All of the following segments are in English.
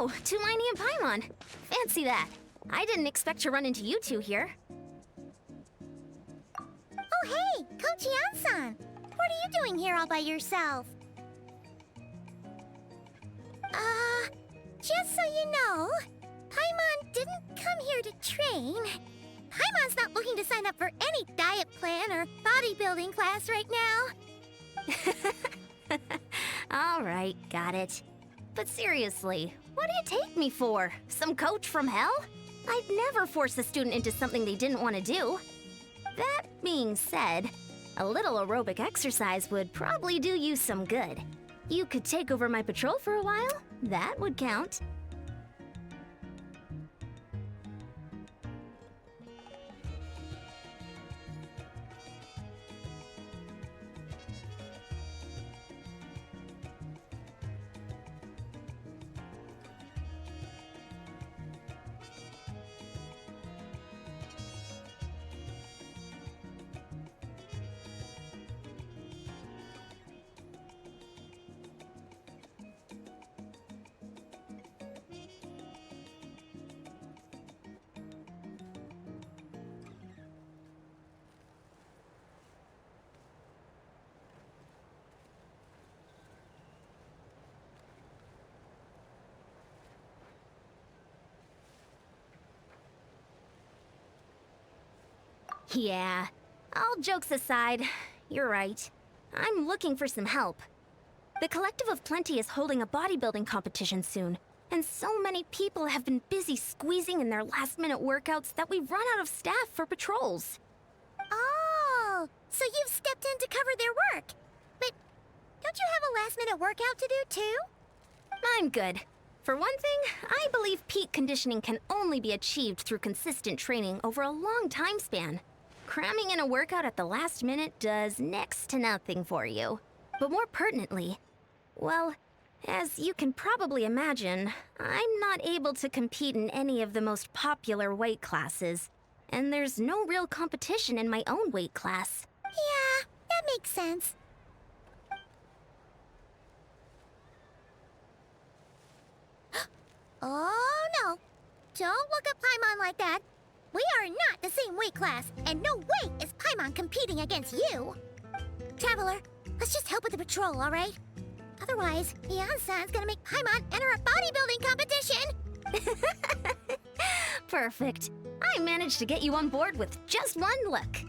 Oh, Tulini and Paimon. Fancy that. I didn't expect to run into you two here. Oh, hey, Coach Yan-san. What are you doing here all by yourself? Just so you know, Paimon didn't come here to train. Paimon's not looking to sign up for any diet plan or bodybuilding class right now. All right, got it. But seriously, what do you take me for? Some coach from hell? I'd never force a student into something they didn't want to do. That being said, a little aerobic exercise would probably do you some good. You could take over my patrol for a while. That would count. Yeah, all jokes aside, you're right. I'm looking for some help. The Collective of Plenty is holding a bodybuilding competition soon, and so many people have been busy squeezing in their last-minute workouts that we've run out of staff for patrols. Oh, so you've stepped in to cover their work. But don't you have a last-minute workout to do too? I'm good. For one thing, I believe peak conditioning can only be achieved through consistent training over a long time span. Cramming in a workout at the last minute does next to nothing for you. But more pertinently, well, as you can probably imagine, I'm not able to compete in any of the most popular weight classes, and there's no real competition in my own weight class. Yeah, that makes sense. Oh no! Don't look at Paimon like that. We are not the same weight class, and no way is Paimon competing against you. Traveler, let's just help with the patrol, all right? Otherwise, Yan-san's gonna make Paimon enter a bodybuilding competition. Perfect. I managed to get you on board with just one look.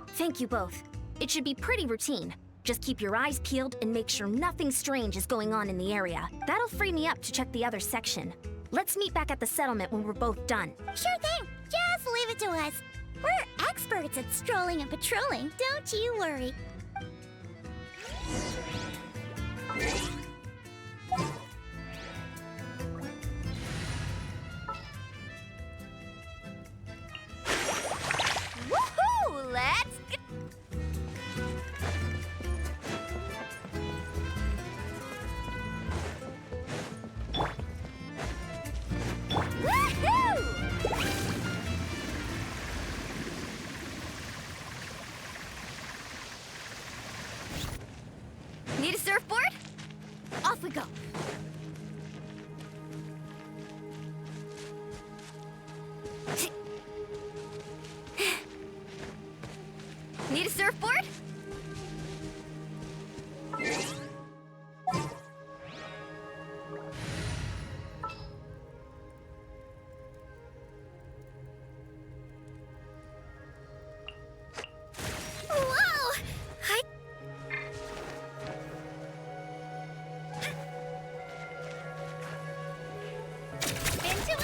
Thank you both. It should be pretty routine. Just keep your eyes peeled and make sure nothing strange is going on in the area. That'll free me up to check the other section. Let's meet back at the settlement when we're both done. Sure thing. Just leave it to us. We're experts at strolling and patrolling, don't you worry. Woohoo! Let's go! Woohoo! Need a surfboard? Off we go. Need a surfboard? Whoa! Into it!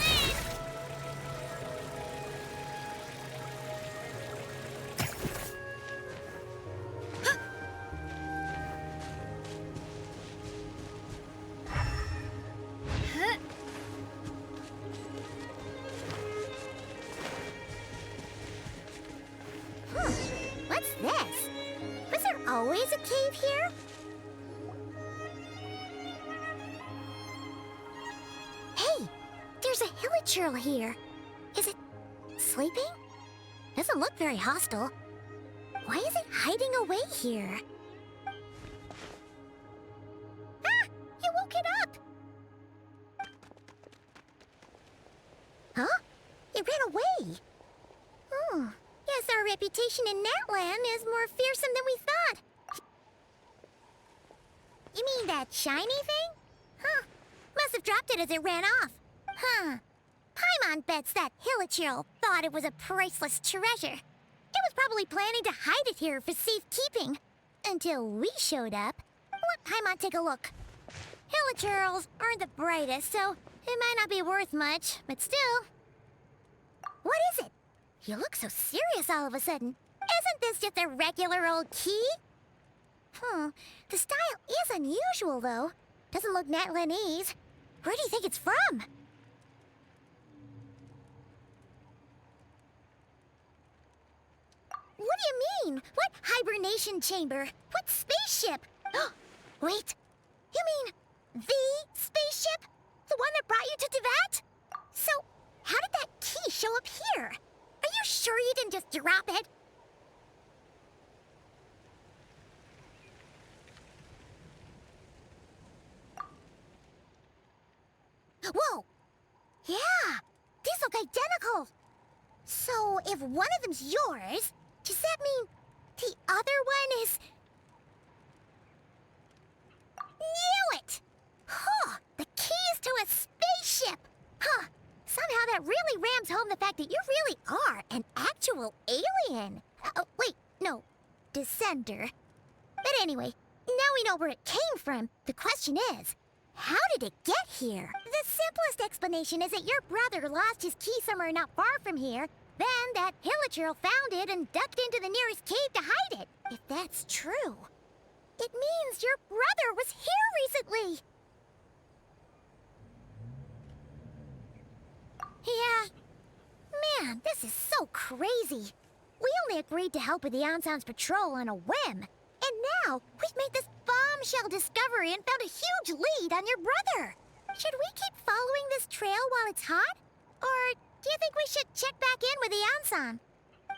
What's this? Was there always a cave here? Hey, there's a hilichurl here. Is it sleeping? Doesn't look very hostile. Why is it hiding away here? Ah! You woke it up! see. Oh, guess our reputation in Natlan is more fearsome than we thought. You mean that shiny thing? Huh. Must have dropped it as it ran off. Huh. Paimon bets that Hilichurl thought it was a priceless treasure. It was probably planning to hide it here for safekeeping. Until we showed up. Let Paimon take a look. Hilichurls aren't the brightest, so it might not be worth much, but still. What is it? You look so serious all of a sudden. Isn't this just a regular old key? The style is unusual, though. Doesn't look Natlanese. Where do you think it's from? What do you mean? What hibernation chamber? What spaceship? Wait, you mean the spaceship? The one that brought you to Teyvat? So, how did that key show up here? Are you sure you didn't just drop it? Whoa! Yeah! These look identical! So, if one of them's yours, does that mean the other one is... Knew it! Huh! The keys to a spaceship! Huh! Somehow that really rams home the fact that you really are an actual alien! Wait, no. Descender. But anyway, now we know where it came from. The question is, how did it get here? The simplest explanation is that your brother lost his key somewhere not far from here, then that Hilichurl found it and ducked into the nearest cave to hide it. If that's true, it means your brother was here recently. Yeah. Man, this is so crazy. We only agreed to help with the Anson's patrol on a whim. And now, we've made this bombshell discovery and found a huge lead on your brother. Should we keep following this trail while it's hot? Or do you think we should check back in with the Anson?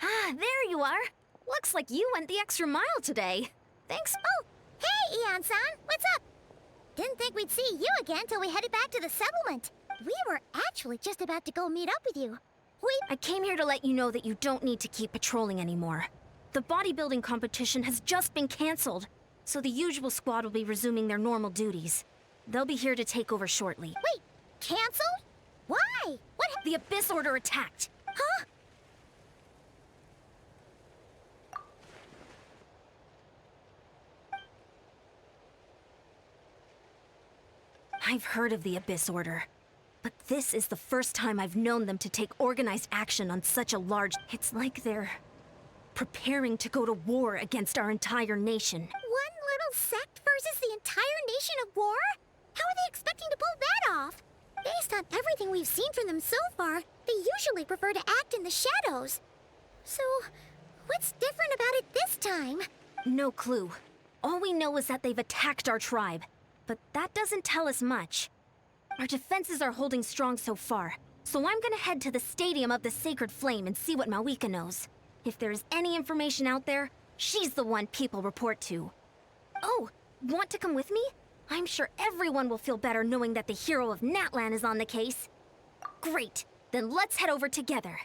Ah, there you are. Looks like you went the extra mile today. Thanks. Oh, hey, Anson, what's up? Didn't think we'd see you again till we headed back to the settlement. We were actually just about to go meet up with you. I came here to let you know that you don't need to keep patrolling anymore. The bodybuilding competition has just been cancelled, so the usual squad will be resuming their normal duties. They'll be here to take over shortly. Wait, canceled? Why? What? The Abyss Order attacked. Huh? I've heard of the Abyss Order, but this is the first time I've known them to take organized action on such a large... It's like they're preparing to go to war against our entire nation. One little sect versus the entire nation of war? How are they expecting to pull that off? Based on everything we've seen from them so far, they usually prefer to act in the shadows. So, what's different about it this time? No clue. All we know is that they've attacked our tribe, but that doesn't tell us much. Our defenses are holding strong so far, so I'm gonna head to the Stadium of the Sacred Flame and see what Mawika knows. If there's any information out there, she's the one people report to. Oh, want to come with me? I'm sure everyone will feel better knowing that the hero of Natlan is on the case. Great, then let's head over together.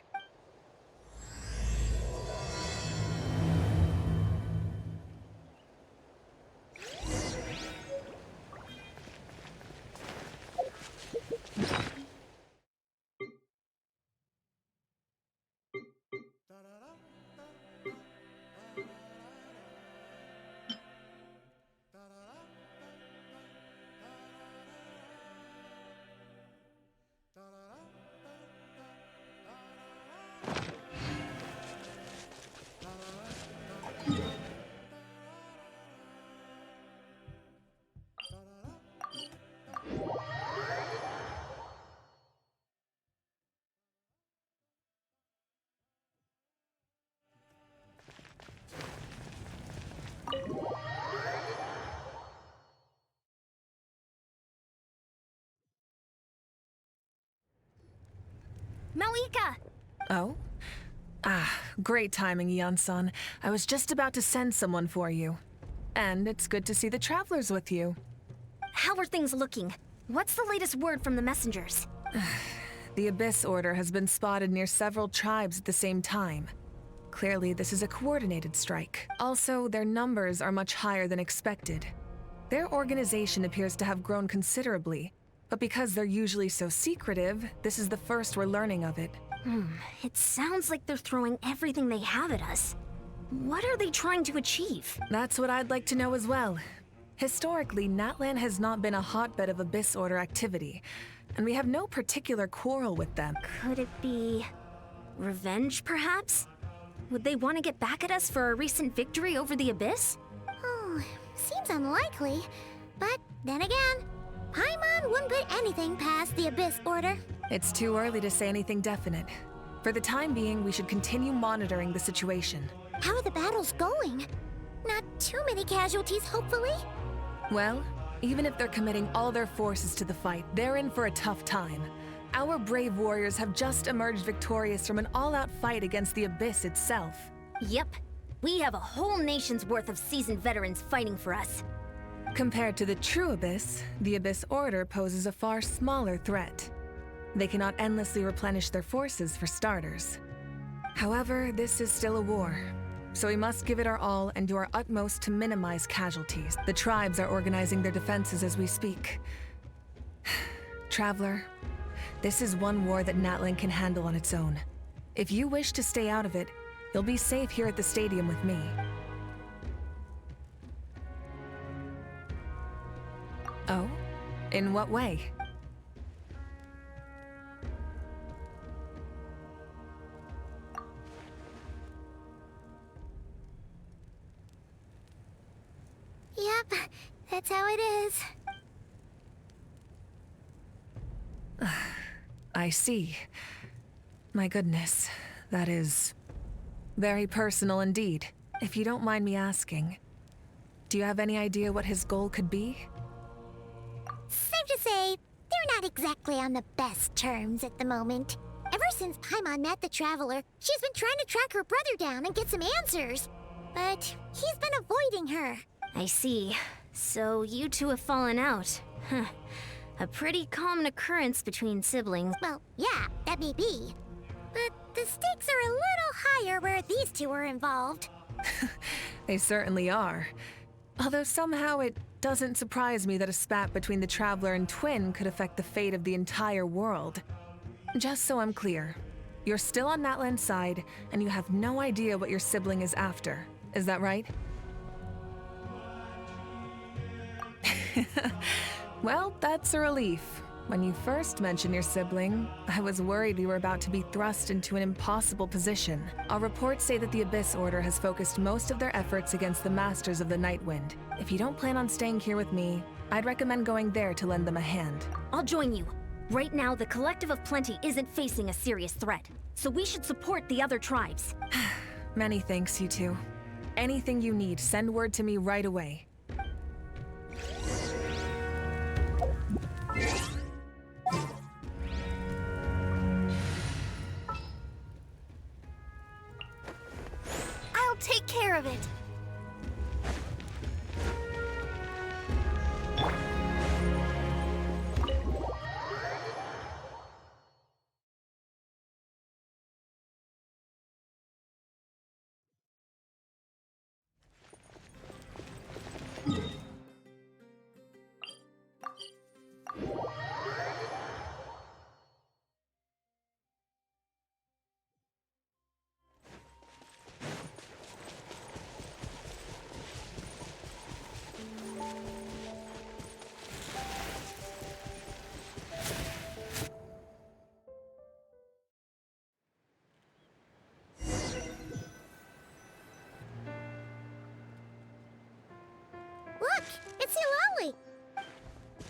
Mawika! Oh? Ah, great timing, Yeon-san. I was just about to send someone for you. And it's good to see the travelers with you. How are things looking? What's the latest word from the messengers? The Abyss Order has been spotted near several tribes at the same time. Clearly, this is a coordinated strike. Also, their numbers are much higher than expected. Their organization appears to have grown considerably, but because they're usually so secretive, this is the first we're learning of it. It sounds like they're throwing everything they have at us. What are they trying to achieve? That's what I'd like to know as well. Historically, Natlan has not been a hotbed of Abyss Order activity, and we have no particular quarrel with them. Could it be revenge, perhaps? Would they want to get back at us for a recent victory over the Abyss? Oh, seems unlikely. But then again, Paimon wouldn't put anything past the Abyss Order. It's too early to say anything definite. For the time being, we should continue monitoring the situation. How are the battles going? Not too many casualties, hopefully? Well, even if they're committing all their forces to the fight, they're in for a tough time. Our brave warriors have just emerged victorious from an all-out fight against the Abyss itself. Yep. We have a whole nation's worth of seasoned veterans fighting for us. Compared to the true Abyss, the Abyss Order poses a far smaller threat. They cannot endlessly replenish their forces for starters. However, this is still a war, so we must give it our all and do our utmost to minimize casualties. The tribes are organizing their defenses as we speak. Traveler, this is one war that Natlan can handle on its own. If you wish to stay out of it, you'll be safe here at the stadium with me. Oh? In what way? Yep, that's how it is. I see. My goodness, that is very personal indeed. If you don't mind me asking, do you have any idea what his goal could be? Safe to say, they're not exactly on the best terms at the moment. Ever since Paimon met the Traveler, she's been trying to track her brother down and get some answers. But he's been avoiding her. I see. So you two have fallen out. Huh. A pretty common occurrence between siblings. Well, yeah, that may be. But the stakes are a little higher where these two are involved. They certainly are. Although somehow it doesn't surprise me that a spat between the Traveler and Twin could affect the fate of the entire world. Just so I'm clear, you're still on Natlan's side, and you have no idea what your sibling is after. Is that right? Well, that's a relief. When you first mentioned your sibling, I was worried we were about to be thrust into an impossible position. Our reports say that the Abyss Order has focused most of their efforts against the Masters of the Nightwind. If you don't plan on staying here with me, I'd recommend going there to lend them a hand. I'll join you. Right now, the Collective of Plenty isn't facing a serious threat, so we should support the other tribes. Many thanks, you two. Anything you need, send word to me right away. I'll take care of it. Look, it's Eulalie.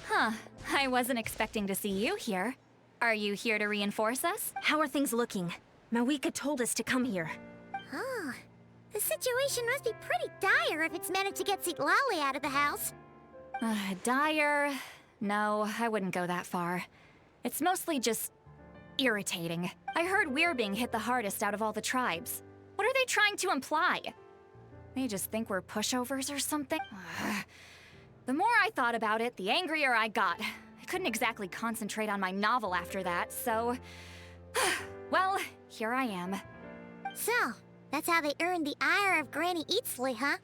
Huh. I wasn't expecting to see you here. Are you here to reinforce us? How are things looking? Mawika told us to come here. Oh, the situation must be pretty dire if it's managed to get Eulalie out of the house. Dire? No, I wouldn't go that far. It's mostly just irritating. I heard we're being hit the hardest out of all the tribes. What are they trying to imply? They just think we're pushovers or something? The more I thought about it, the angrier I got. I couldn't exactly concentrate on my novel after that, so... well, here I am. So, that's how they earned the ire of Granny Eatsley, huh?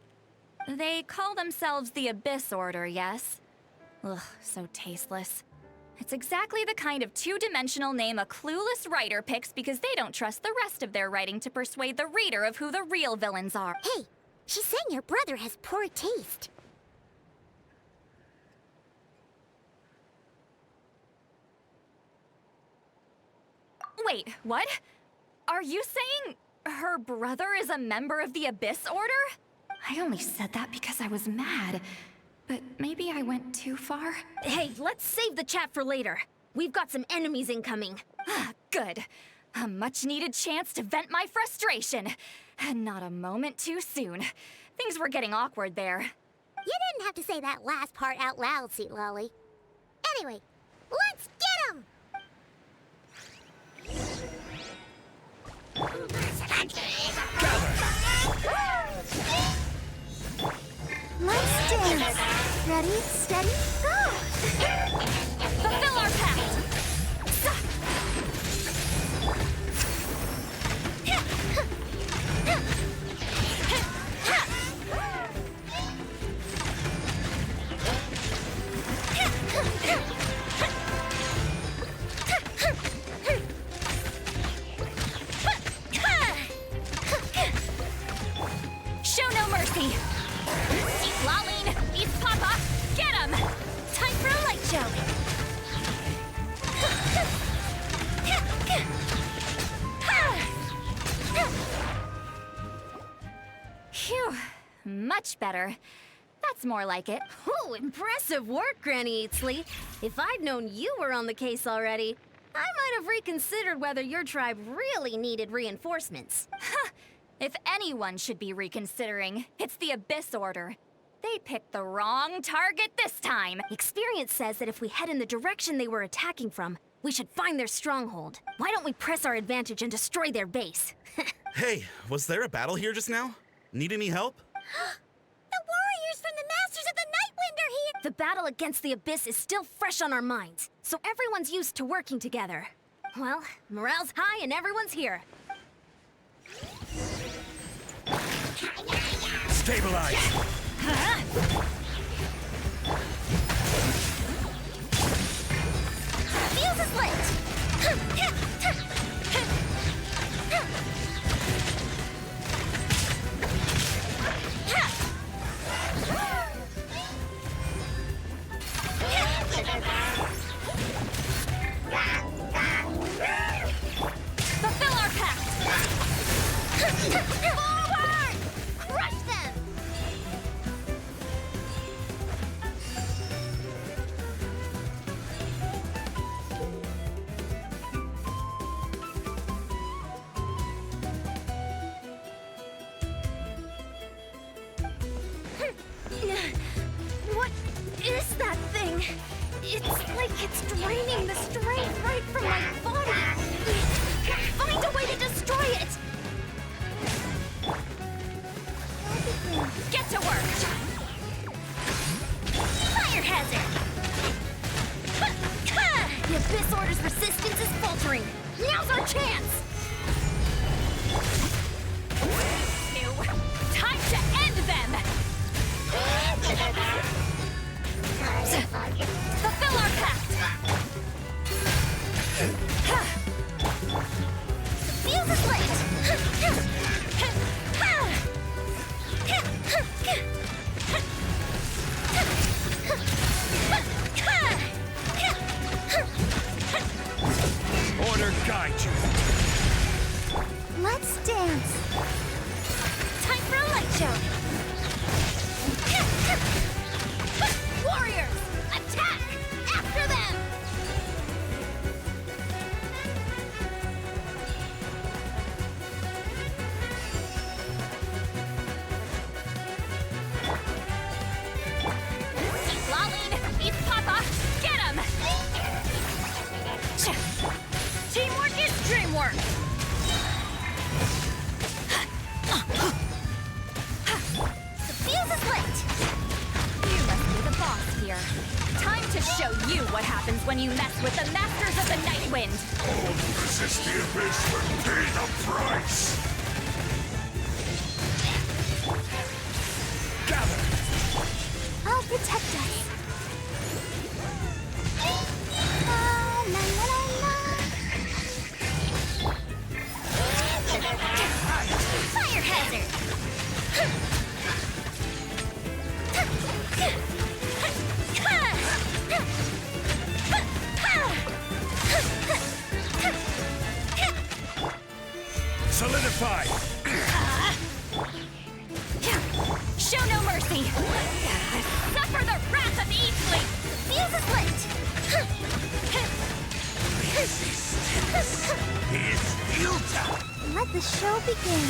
They call themselves the Abyss Order, yes? Ugh, so tasteless. It's exactly the kind of two-dimensional name a clueless writer picks because they don't trust the rest of their writing to persuade the reader of who the real villains are. Hey, she's saying your brother has poor taste. Wait, what? Are you saying her brother is a member of the Abyss Order? I only said that because I was mad. But maybe I went too far? Hey, let's save the chat for later. We've got some enemies incoming. Good. A much-needed chance to vent my frustration. And not a moment too soon. Things were getting awkward there. You didn't have to say that last part out loud, Sweet Lolly. Anyway, let's get him! Let's dance. Ready, steady, go! Fulfill our pact! Show no mercy! Eat Laline! Eat Papa! Get him! Time for a light show. Phew. Much better. That's more like it. Oh, impressive work, Granny Eatsley. If I'd known you were on the case already, I might have reconsidered whether your tribe really needed reinforcements. If anyone should be reconsidering, it's the Abyss Order. They picked the wrong target this time. Experience says that if we head in the direction they were attacking from, we should find their stronghold. Why don't we press our advantage and destroy their base? Hey, was there a battle here just now? Need any help? The warriors from the Masters of the Nightwind are here! The battle against the Abyss is still fresh on our minds, so everyone's used to working together. Well, morale's high and everyone's here. Stabilize! Fuse is lit! Fulfill our pact! Forward! Crush them! What is that thing? It's like it's draining the strength right from my body. Find a way to destroy it! Get to work! Fire hazard! The Abyss Order's resistance is faltering. Now's our chance! Time to end them! Fulfill our pact! Fuse is lit! Order guide you! Let's dance! Time for a light show! Warriors! Attack! After them! Eat Laline! Eat Papa! Get him! Teamwork is dreamwork! show you what happens when you mess with the Masters of the Night Wind. All who resist the abyss will pay the price! Gather! I'll protect us. La la la la. Fire hazard. Solidify! Show no mercy! Suffer the wrath of Eastleaf! Fuse is lit. Is futile! Let the show begin.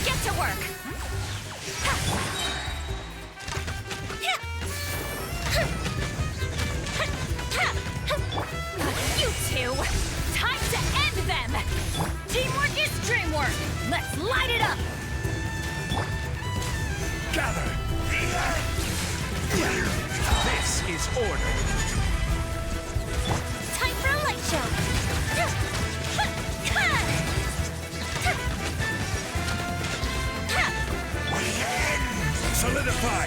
Get to work! You two! Time to end them! Teamwork is dreamwork! Let's light it up! Gather! This is order. Time for a light show. Solidify!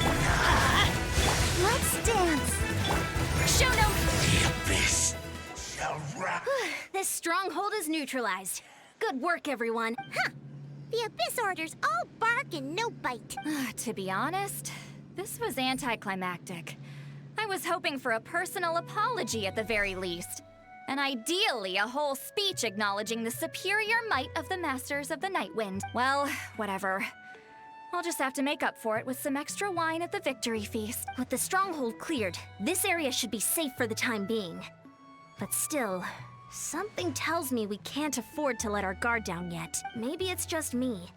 Let's dance. Show no... The abyss shall wrap. This stronghold is neutralized. Good work, everyone. The Abyss Orders all bark and no bite. To be honest, this was anticlimactic. I was hoping for a personal apology at the very least. And ideally, a whole speech acknowledging the superior might of the Masters of the Night Wind. Well, whatever. I'll just have to make up for it with some extra wine at the victory feast. With the stronghold cleared, this area should be safe for the time being. But still, something tells me we can't afford to let our guard down yet. Maybe it's just me,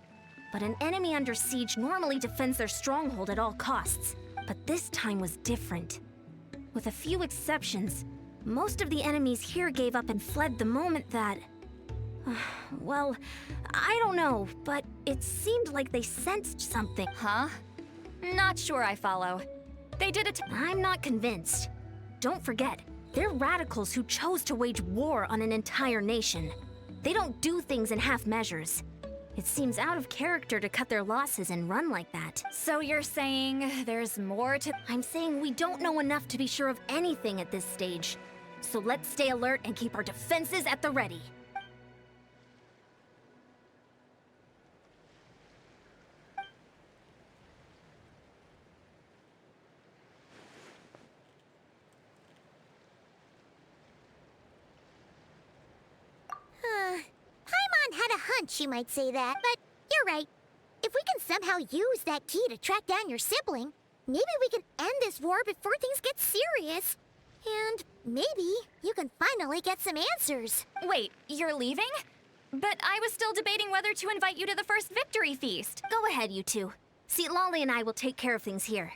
but an enemy under siege normally defends their stronghold at all costs. But this time was different. With a few exceptions, most of the enemies here gave up and fled the moment that... well, I don't know, but it seemed like they sensed something. Huh? Not sure I follow. They did it. I'm not convinced. Don't forget, they're radicals who chose to wage war on an entire nation. They don't do things in half measures. It seems out of character to cut their losses and run like that. So you're saying there's more to... I'm saying we don't know enough to be sure of anything at this stage. So let's stay alert and keep our defenses at the ready. Paimon had a hunch you might say that, but you're right. If we can somehow use that key to track down your sibling, maybe we can end this war before things get serious. And maybe you can finally get some answers. Wait, you're leaving? But I was still debating whether to invite you to the first victory feast. Go ahead, you two. See, Lolly and I will take care of things here.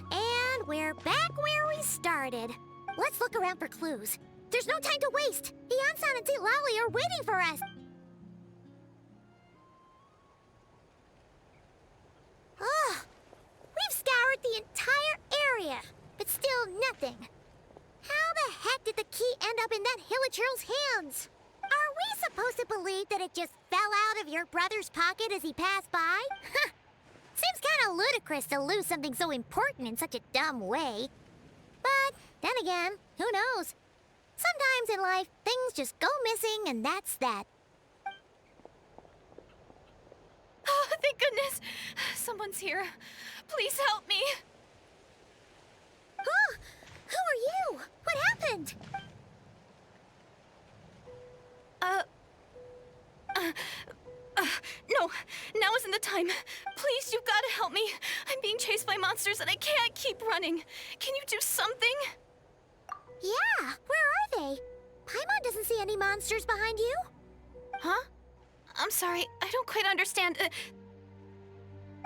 And we're back where we started. Let's look around for clues. There's no time to waste. Beyond and St. Lolly are waiting for us. Ugh. We've scoured the entire area, but still nothing. How the heck did the key end up in that Hilichurl's hands? Are we supposed to believe that it just fell out of your brother's pocket as he passed by? Seems kind of ludicrous to lose something so important in such a dumb way. But then again, who knows? Sometimes in life, things just go missing and that's that. thank goodness. Someone's here. Please help me. Oh, who are you? What happened? No, now isn't the time. Please, you've got to help me. I'm being chased by monsters and I can't keep running. Can you do something? Yeah, where are they? Paimon doesn't see any monsters behind you. Huh? I'm sorry, I don't quite understand.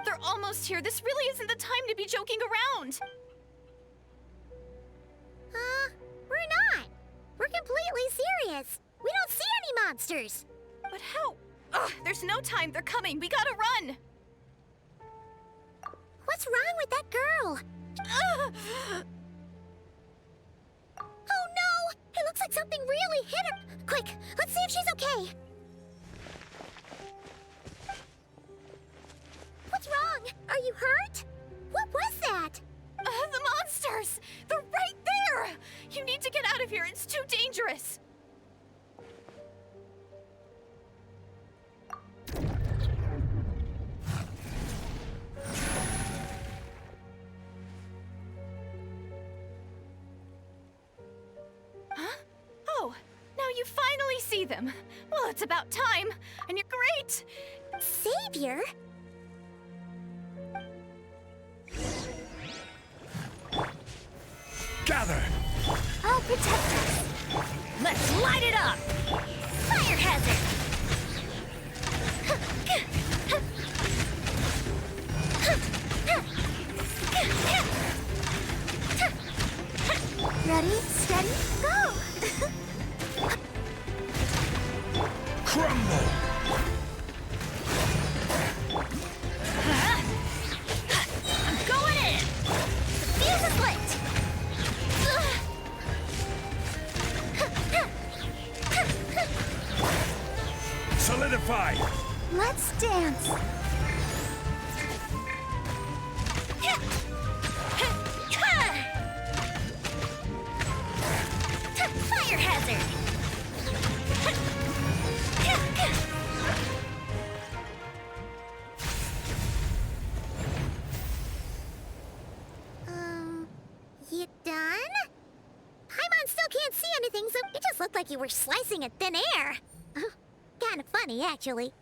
They're almost here. This really isn't the time to be joking around. We're not. We're completely serious. We don't see any monsters. But how? Ugh, there's no time. They're coming. We gotta run. What's wrong with that girl? Ugh. Oh no! It looks like something really hit her. Quick, let's see if she's okay. What's wrong? Are you hurt? What was that? The monsters! They're right there! You need to get out of here. It's too dangerous. Huh? Oh, now you finally see them. Well, it's about time. And you're great. Savior? Gather! I'll protect us. Let's light it up! Fire hazard! Ready, steady, go! Crumble! I'm going in! The fuse is lit! Solidify! Let's dance! Fire hazard! You done? Paimon still can't see anything, so it just looked like you were slicing at thin air. Kinda funny, actually.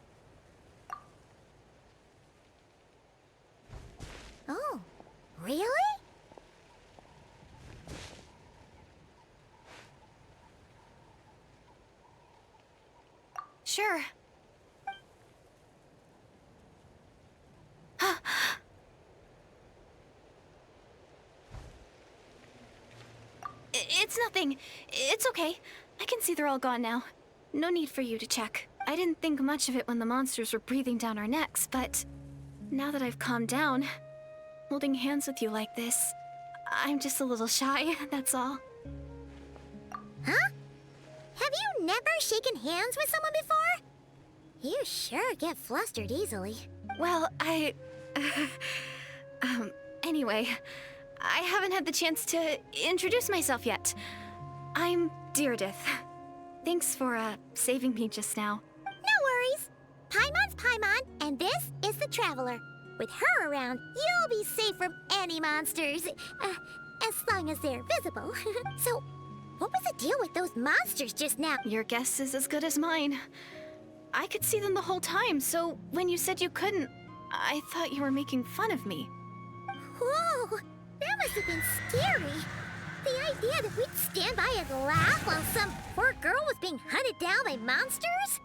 Oh, really? Sure. It's nothing. It's okay. I can see they're all gone now. No need for you to check. I didn't think much of it when the monsters were breathing down our necks, but now that I've calmed down, holding hands with you like this, I'm just a little shy, that's all. Huh? Have you never shaken hands with someone before? You sure get flustered easily. Well, anyway, I haven't had the chance to introduce myself yet. I'm Diredyth. Thanks for, saving me just now. No worries. Paimon's Paimon, and this is the Traveler. With her around, you'll be safe from any monsters. As long as they're visible. So, what was the deal with those monsters just now? Your guess is as good as mine. I could see them the whole time, so when you said you couldn't, I thought you were making fun of me. Whoa! That must have been scary. The idea that we'd stand by and laugh while some poor girl was being hunted down by monsters?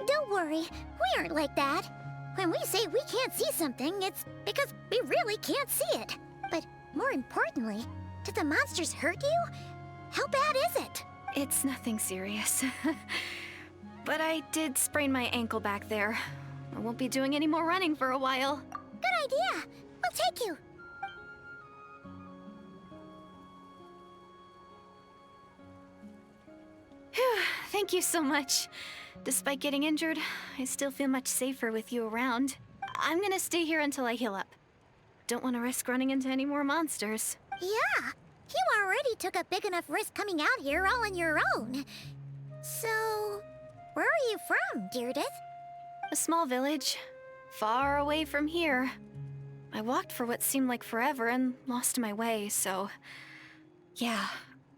Don't worry, we aren't like that. When we say we can't see something, it's because we really can't see it. But more importantly, did the monsters hurt you? How bad is it? It's nothing serious. But I did sprain my ankle back there. I won't be doing any more running for a while. Good idea. We'll take you. Phew, thank you so much. Despite getting injured, I still feel much safer with you around. I'm gonna stay here until I heal up. Don't want to risk running into any more monsters. Yeah, You already took a big enough risk coming out here all on your own. So, where are you from, Diredyth? A small village, far away from here. I walked for what seemed like forever and lost my way, so... Yeah,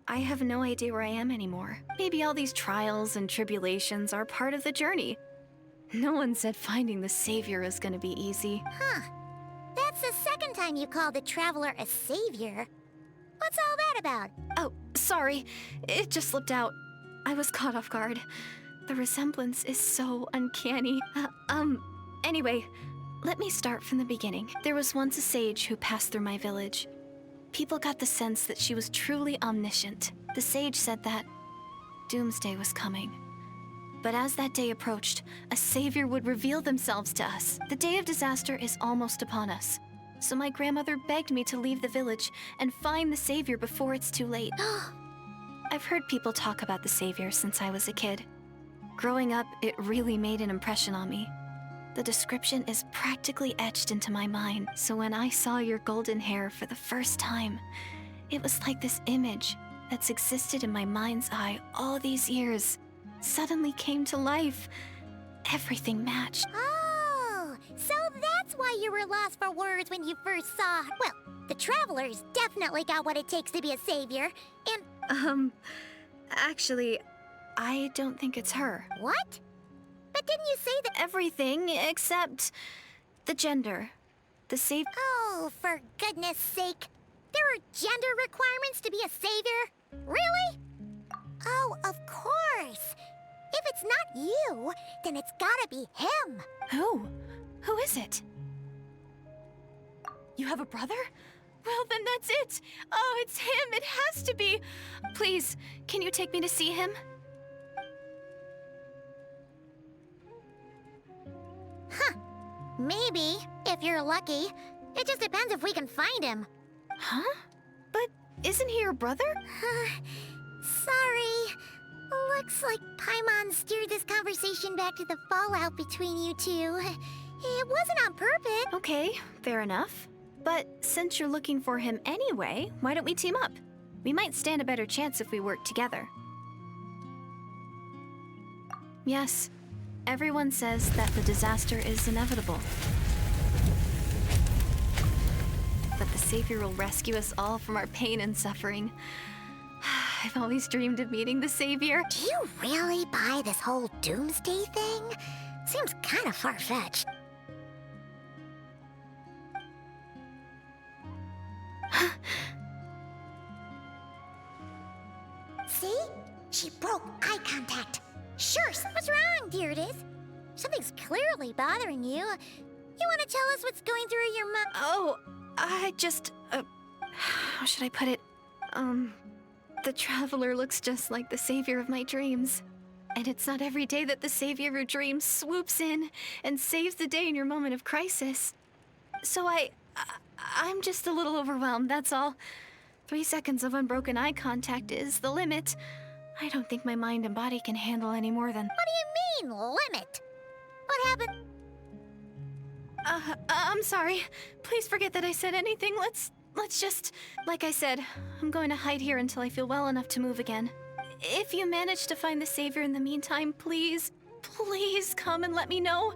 I have no idea where I am anymore. Maybe all these trials and tribulations are part of the journey. No one said finding the savior is gonna be easy. Huh. That's the second time you called the Traveler a savior. What's all that about? Oh, sorry. It just slipped out. I was caught off guard. The resemblance is so uncanny. Anyway, let me start from the beginning. There was once a sage who passed through my village. People got the sense that she was truly omniscient. The sage said that doomsday was coming. But as that day approached, a savior would reveal themselves to us. The day of disaster is almost upon us. So my grandmother begged me to leave the village and find the savior before it's too late. I've heard people talk about the savior since I was a kid. Growing up, it really made an impression on me. The description is practically etched into my mind, so when I saw your golden hair for the first time, it was like this image that's existed in my mind's eye all these years suddenly came to life. Everything matched. Oh, so that's why you were lost for words when you first saw... Well, the Traveler's definitely got what it takes to be a savior, and... Actually, I don't think it's her. What? But didn't you say that... Everything except the gender. The Oh, for goodness sake. There are gender requirements to be a savior? Really? Oh, of course. If it's not you, then it's gotta be him. Who? Who is it? You have a brother? Well, then that's it. Oh, it's him. It has to be. Please, can you take me to see him? Huh. Maybe, if you're lucky. It just depends if we can find him. Huh? But isn't he your brother? Sorry. Looks like Paimon steered this conversation back to the fallout between you two. It wasn't on purpose. Okay, fair enough. But since you're looking for him anyway, why don't we team up? We might stand a better chance if we work together. Yes, everyone says that the disaster is inevitable. But the savior will rescue us all from our pain and suffering. I've always dreamed of meeting the savior. Do you really buy this whole doomsday thing? Seems kind of far-fetched. See? She broke eye contact. Sure, what's wrong, Diredyth? Something's clearly bothering you. You want to tell us what's going through your mind? Oh, I just... how should I put it? The Traveler looks just like the savior of my dreams. And it's not every day that the savior of your dreams swoops in and saves the day in your moment of crisis. So I'm just a little overwhelmed, that's all. 3 seconds of unbroken eye contact is the limit. I don't think my mind and body can handle any more than... What do you mean, limit? What happened? I'm sorry. Please forget that I said anything. Let's just... Like I said, I'm going to hide here until I feel well enough to move again. If you manage to find the savior in the meantime, please come and let me know.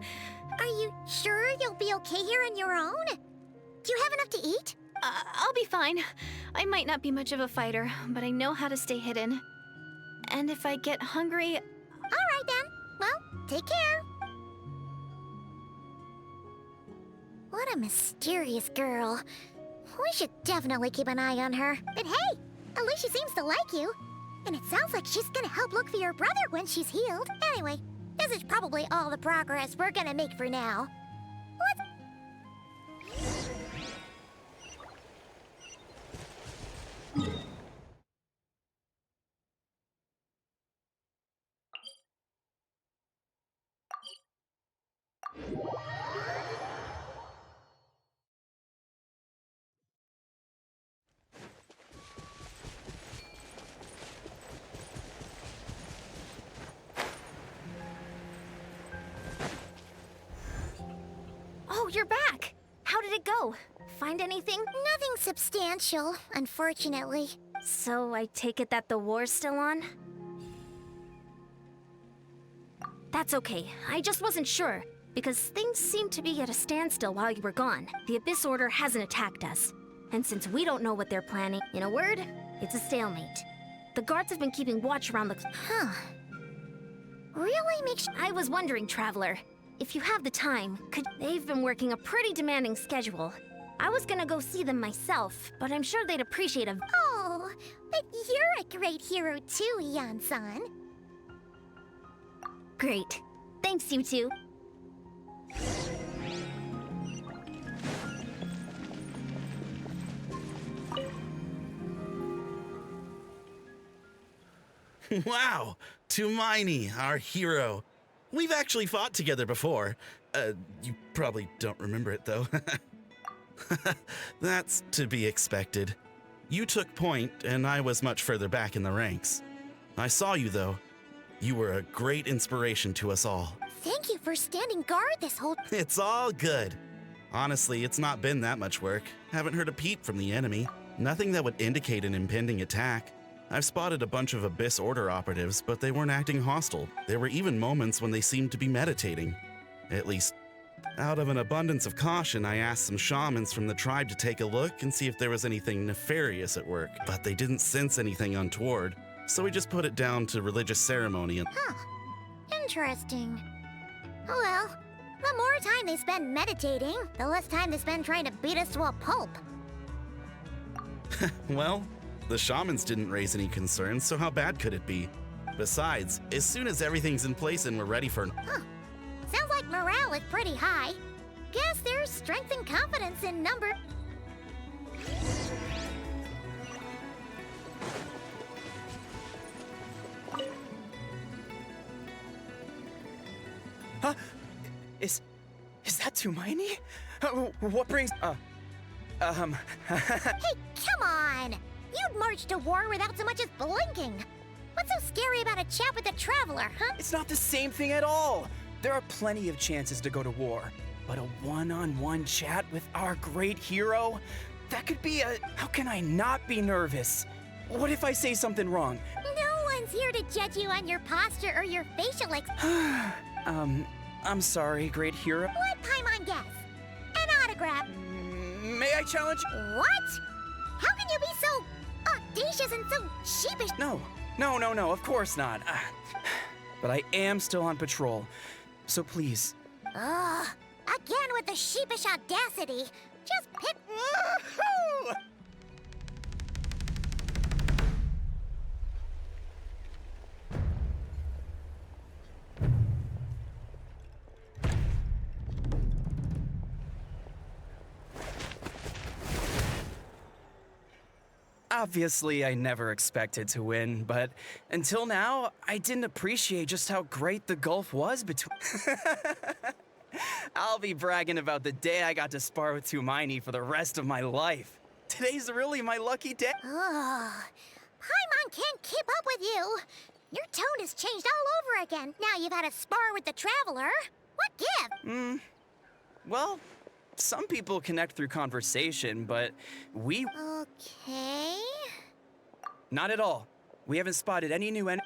Are you sure you'll be okay here on your own? Do you have enough to eat? I'll be fine. I might not be much of a fighter, but I know how to stay hidden. And if I get hungry... All right then. Well, take care. What a mysterious girl. We should definitely keep an eye on her. But hey, at least she seems to like you. And it sounds like she's gonna help look for your brother when she's healed. Anyway, this is probably all the progress we're gonna make for now. Oh, you're back! How did it go? Find anything? Nothing substantial, unfortunately. So I take it that the war's still on? That's okay. I just wasn't sure, because things seemed to be at a standstill while you were gone. The Abyss Order hasn't attacked us. And since we don't know what they're planning, in a word, it's a stalemate. The guards have been keeping watch around the... Huh. Really makes... I was wondering, Traveler, if you have the time, they've been working a pretty demanding schedule. I was gonna go see them myself, but I'm sure they'd appreciate a... Oh, but you're a great hero too, Yan-san. Great. Thanks, you two. Wow, Tumaini, our hero. We've actually fought together before. You probably don't remember it, though. That's to be expected. You took point, and I was much further back in the ranks. I saw you, though. You were a great inspiration to us all. Thank you for standing guard this whole... It's all good. Honestly, it's not been that much work. Haven't heard a peep from the enemy. Nothing that would indicate an impending attack. I've spotted a bunch of Abyss Order operatives, but they weren't acting hostile. There were even moments when they seemed to be meditating. At least, out of an abundance of caution, I asked some shamans from the tribe to take a look and see if there was anything nefarious at work. But they didn't sense anything untoward, so we just put it down to religious ceremony and... Huh. Interesting. Oh well, the more time they spend meditating, the less time they spend trying to beat us to a pulp. Well, the shamans didn't raise any concerns, so how bad could it be? Besides, as soon as everything's in place and we're ready for... Huh. Sounds like morale is pretty high. Guess there's strength and confidence in number. Huh? Is that Tumaini? What brings... Hey, come on! You'd march to war without so much as blinking. What's so scary about a chat with a traveler, huh? It's not the same thing at all. There are plenty of chances to go to war, but a one-on-one chat with our great hero? That could be a... How can I not be nervous? What if I say something wrong? No one's here to judge you on your posture or your facial I'm sorry, great hero. Let Paimon guess. An autograph. May I challenge? What? How can you be so audacious and so sheepish? No, of course not. But I am still on patrol, so please. Ugh, again with the sheepish audacity. Just pick... Obviously, I never expected to win, but until now, I didn't appreciate just how great the gulf was between... I'll be bragging about the day I got to spar with Tumaini for the rest of my life. Today's really my lucky day. Ugh, Paimon can't keep up with you. Your tone has changed all over again. Now you've had a spar with the Traveler. What give? Well, some people connect through conversation, but we... Okay... Not at all. We haven't spotted any new As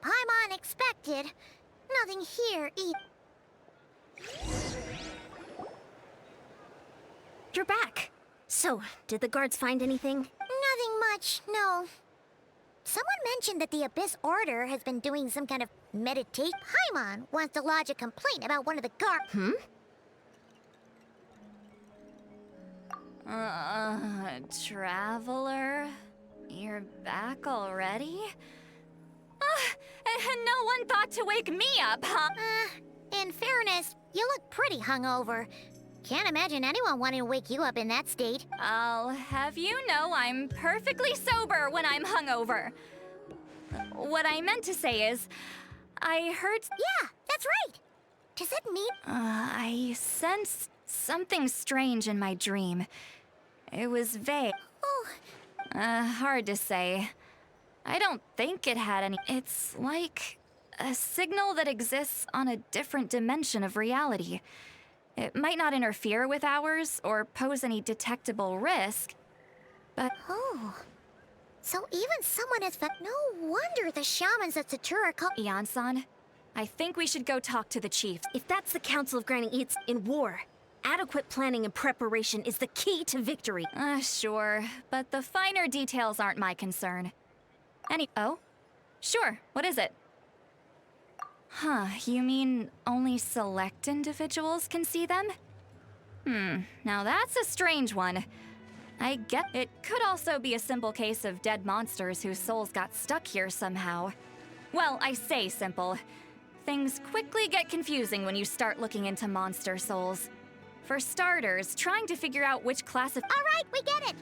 Paimon expected, nothing here either. You're back. So, did the guards find anything? Nothing much, no. Someone mentioned that the Abyss Order has been doing some kind of meditate. Paimon wants to lodge a complaint about one of the guards. Traveler? You're back already? And no one thought to wake me up, huh? In fairness, you look pretty hungover. Can't imagine anyone wanting to wake you up in that state. I'll have you know I'm perfectly sober when I'm hungover. What I meant to say is, I heard... Yeah, that's right. Does it mean... I sensed something strange in my dream. It was vague. Oh, Hard to say. I don't think it had any... It's like a signal that exists on a different dimension of reality. It might not interfere with ours or pose any detectable risk, but... Oh. So even someone as no wonder the shamans at Satura call... Ian-san, I think we should go talk to the chief. If that's the Council of Grinding Eats in war, adequate planning and preparation is the key to victory. Sure, but the finer details aren't my concern. Oh? Sure, what is it? Huh, you mean only select individuals can see them? Now that's a strange one. I get it could also be a simple case of dead monsters whose souls got stuck here somehow. Well, I say simple. Things quickly get confusing when you start looking into monster souls. For starters, trying to figure out which class of— Alright, we get it!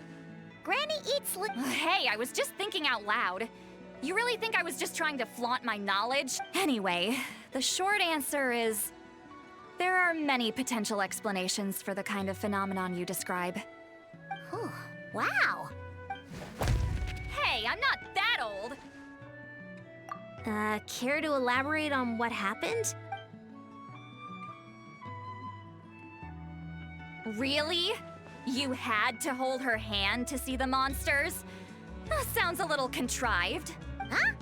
Granny eats Hey, I was just thinking out loud. You really think I was just trying to flaunt my knowledge? Anyway, the short answer is... there are many potential explanations for the kind of phenomenon you describe. Oh, wow! Hey, I'm not that old! Care to elaborate on what happened? Really? You had to hold her hand to see the monsters? That sounds a little contrived. Huh?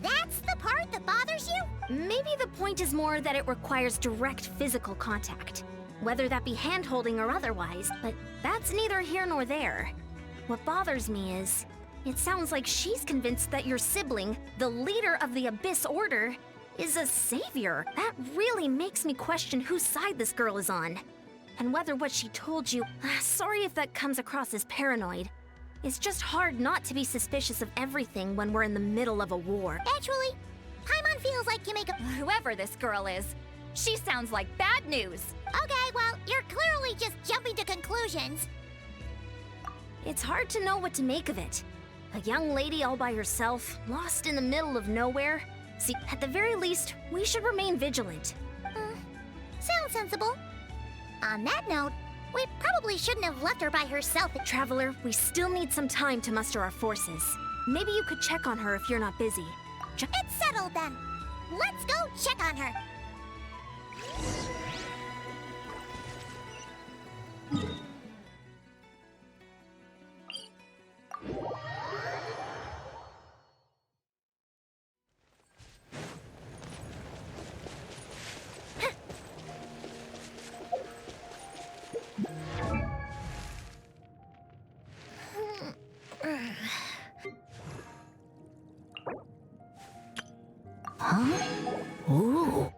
That's the part that bothers you? Maybe the point is more that it requires direct physical contact, whether that be hand-holding or otherwise, but that's neither here nor there. What bothers me is, it sounds like she's convinced that your sibling, the leader of the Abyss Order, is a savior. That really makes me question whose side this girl is on. And whether what she told you, sorry if that comes across as paranoid, it's just hard not to be suspicious of everything when we're in the middle of a war. Actually, Paimon feels like you make a... Whoever this girl is, she sounds like bad news. Okay, well, you're clearly just jumping to conclusions. It's hard to know what to make of it. A young lady all by herself, lost in the middle of nowhere. See, at the very least, we should remain vigilant. Sounds sensible. On that note, we probably shouldn't have left her by herself. Traveler, we still need some time to muster our forces. Maybe you could check on her if you're not busy. It's settled then. Let's go check on her. Ooh.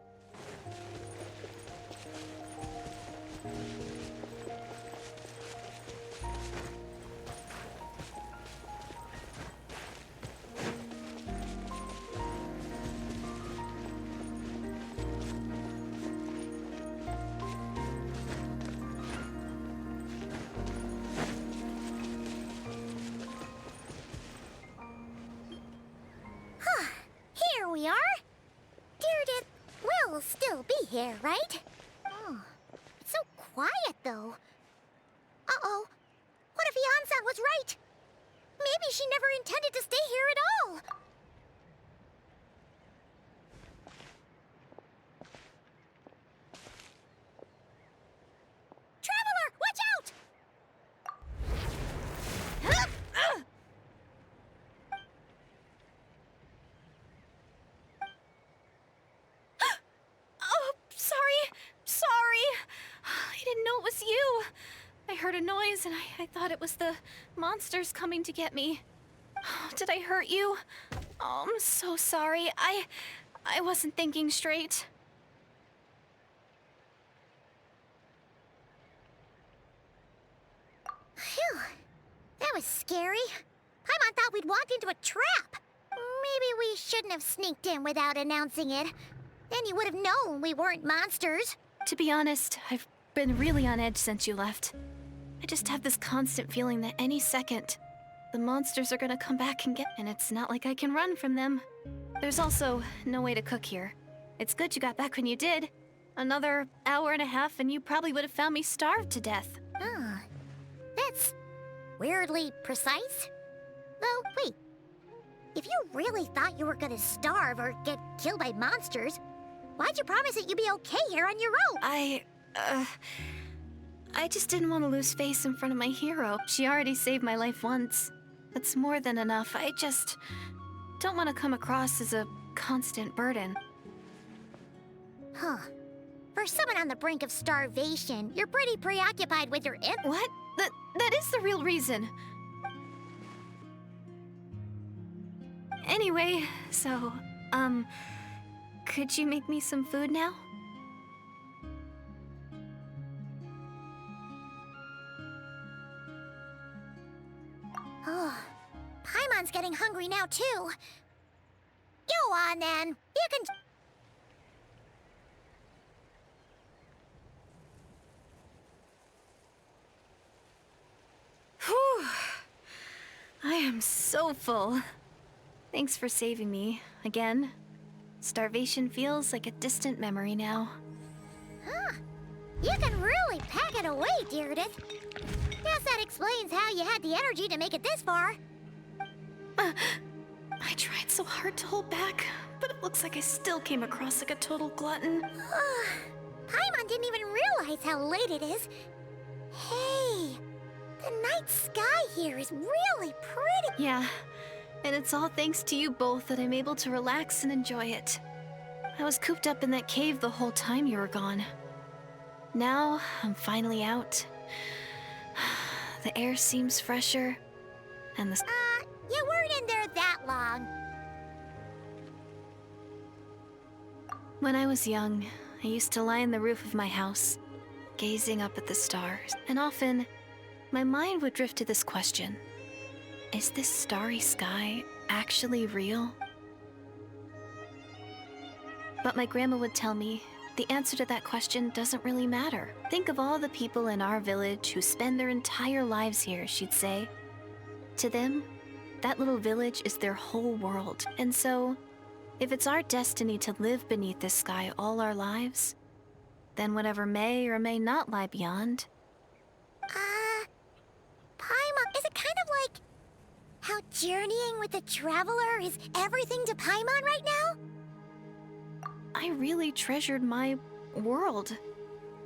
Here we are. Diredyth will still be here, right? Oh, it's so quiet, though. Uh-oh. What if Ian-san was right? Maybe she never intended to stay here at all. Traveler, watch out! Oh, sorry. I didn't know it was you. I heard a noise and I thought it was the monsters coming to get me. Oh, did I hurt you? Oh, I'm so sorry. I wasn't thinking straight. Phew. That was scary. Paimon thought we'd walked into a trap. Maybe we shouldn't have sneaked in without announcing it. Then you would have known we weren't monsters. To be honest, I've been really on edge since you left. I just have this constant feeling that any second, the monsters are gonna come back and get... And it's not like I can run from them. There's also no way to cook here. It's good you got back when you did. Another hour and a half and you probably would have found me starved to death. Ah, that's weirdly precise. Though, wait. If you really thought you were gonna starve or get killed by monsters, why'd you promise that you'd be okay here on your own? I just didn't want to lose face in front of my hero. She already saved my life once. That's more than enough. I just don't want to come across as a constant burden. Huh. For someone on the brink of starvation, you're pretty preoccupied with your What? That is the real reason. Anyway, so, could you make me some food now? Oh, Paimon's getting hungry now, too. Go on, then. You can... Whew. I am so full. Thanks for saving me, again. Starvation feels like a distant memory now. Huh. You can really pack it away, Diredyth. Guess that explains how you had the energy to make it this far. I tried so hard to hold back, but it looks like I still came across like a total glutton. Paimon didn't even realize how late it is. Hey, the night sky here is really pretty. Yeah, and it's all thanks to you both that I'm able to relax and enjoy it. I was cooped up in that cave the whole time you were gone. Now, I'm finally out. The air seems fresher, and the... You weren't in there that long. When I was young, I used to lie on the roof of my house, gazing up at the stars, and often, my mind would drift to this question. Is this starry sky actually real? But my grandma would tell me, the answer to that question doesn't really matter. Think of all the people in our village who spend their entire lives here, she'd say. To them, that little village is their whole world. And so, if it's our destiny to live beneath this sky all our lives, then whatever may or may not lie beyond... Paimon, is it kind of like how journeying with the Traveler is everything to Paimon right now? I really treasured my world.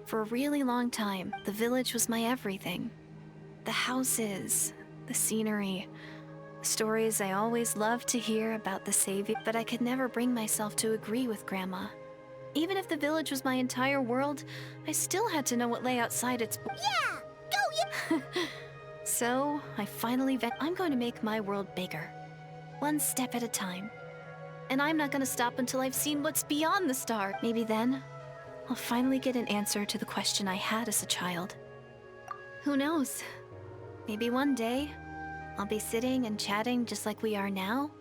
For a really long time, the village was my everything. The houses, the scenery, stories I always loved to hear about the Savior, but I could never bring myself to agree with Grandma. Even if the village was my entire world, I still had to know what lay outside its... Yeah! Go, you... So, I finally I'm going to make my world bigger. One step at a time. And I'm not gonna stop until I've seen what's beyond the star. Maybe then, I'll finally get an answer to the question I had as a child. Who knows? Maybe one day, I'll be sitting and chatting just like we are now,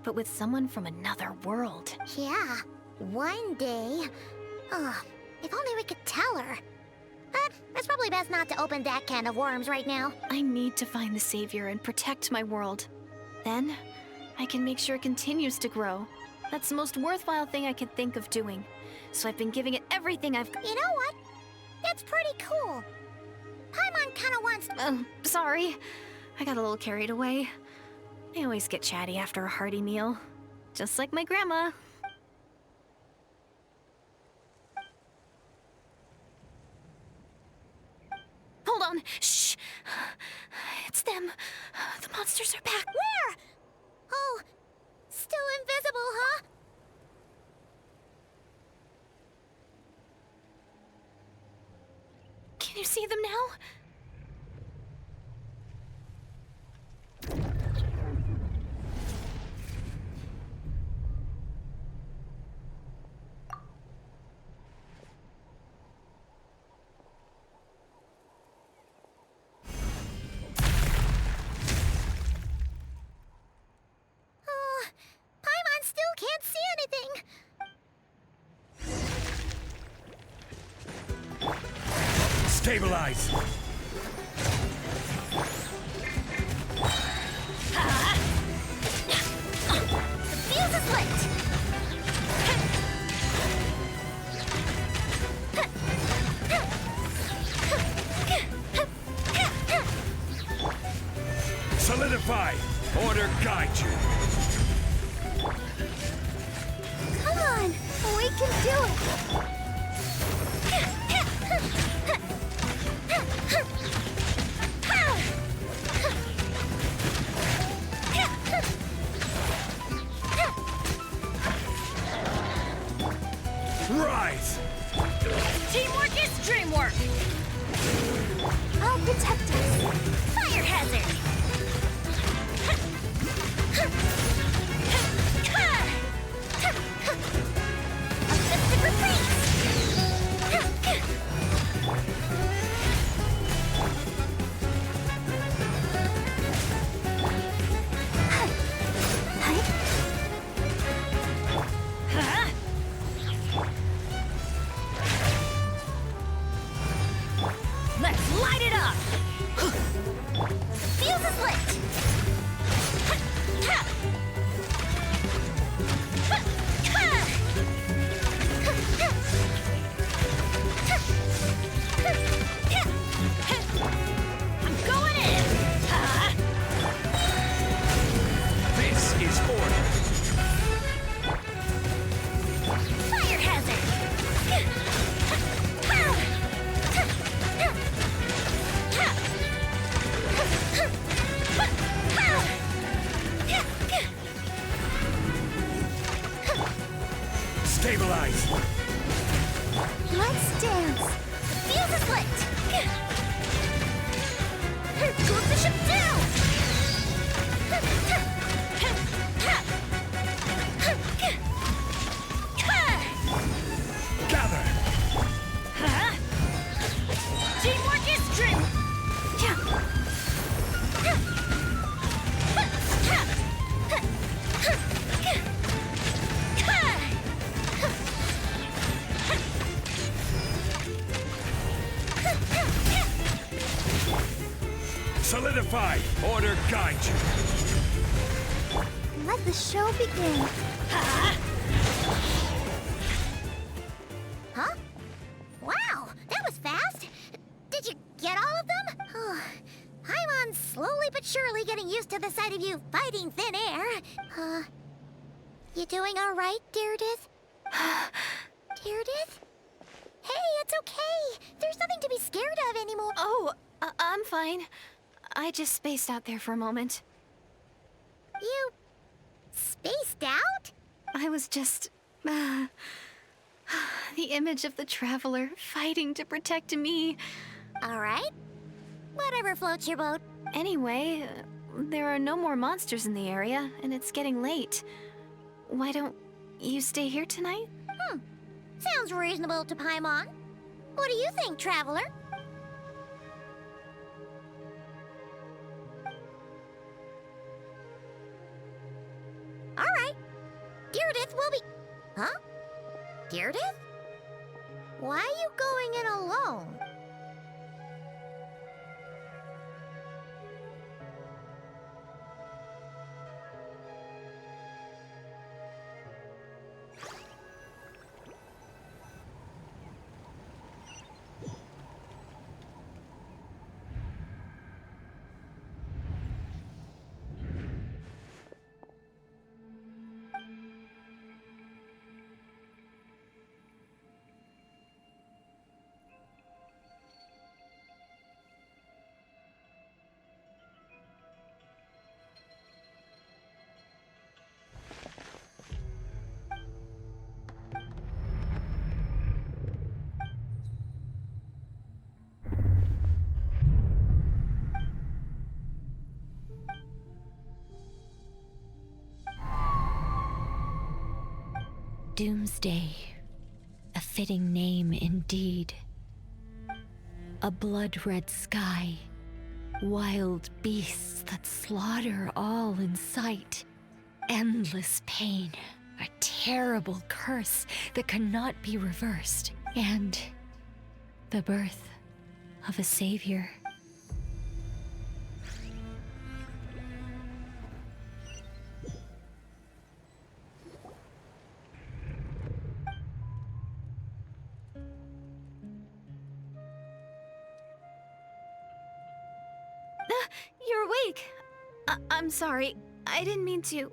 but with someone from another world. Yeah, one day. Oh, if only we could tell her. But it's probably best not to open that can of worms right now. I need to find the Savior and protect my world. Then, I can make sure it continues to grow. That's the most worthwhile thing I can think of doing. So I've been giving it everything I've got. You know what? That's pretty cool. Paimon kinda wants... Sorry. I got a little carried away. I always get chatty after a hearty meal. Just like my grandma. Hold on. Shh. It's them. The monsters are back. Where? Oh, still invisible, huh? Can you see them now? Paimon still can't see anything. Stabilize! The fuse is lit. Solidify! Order guide you! Come on, we can do it. Let's light it up! Fuse is lit! I'm going in! This is order. Fire hazard! Stabilize. Let's dance! The fuse is lit! Goes the ship down! Gather. Teamwork is strength! Solidify. Order guide you. Let the show begin. Huh? Wow, that was fast. Did you get all of them? Paimon's slowly but surely getting used to the sight of you fighting thin air. You doing all right, Diredyth? Diredyth? Hey, it's okay. There's nothing to be scared of anymore. Oh, I'm fine. I just spaced out there for a moment. You spaced out? I was just... the image of the Traveler fighting to protect me. All right. Whatever floats your boat. Anyway, there are no more monsters in the area, and it's getting late. Why don't you stay here tonight? Sounds reasonable to Paimon. What do you think, Traveler? All right. Diredyth will be... Huh? Diredyth? Why are you going in alone? Doomsday, a fitting name indeed. A blood-red sky, wild beasts that slaughter all in sight, endless pain, a terrible curse that cannot be reversed, and the birth of a savior. You're awake! I'm sorry. I didn't mean to,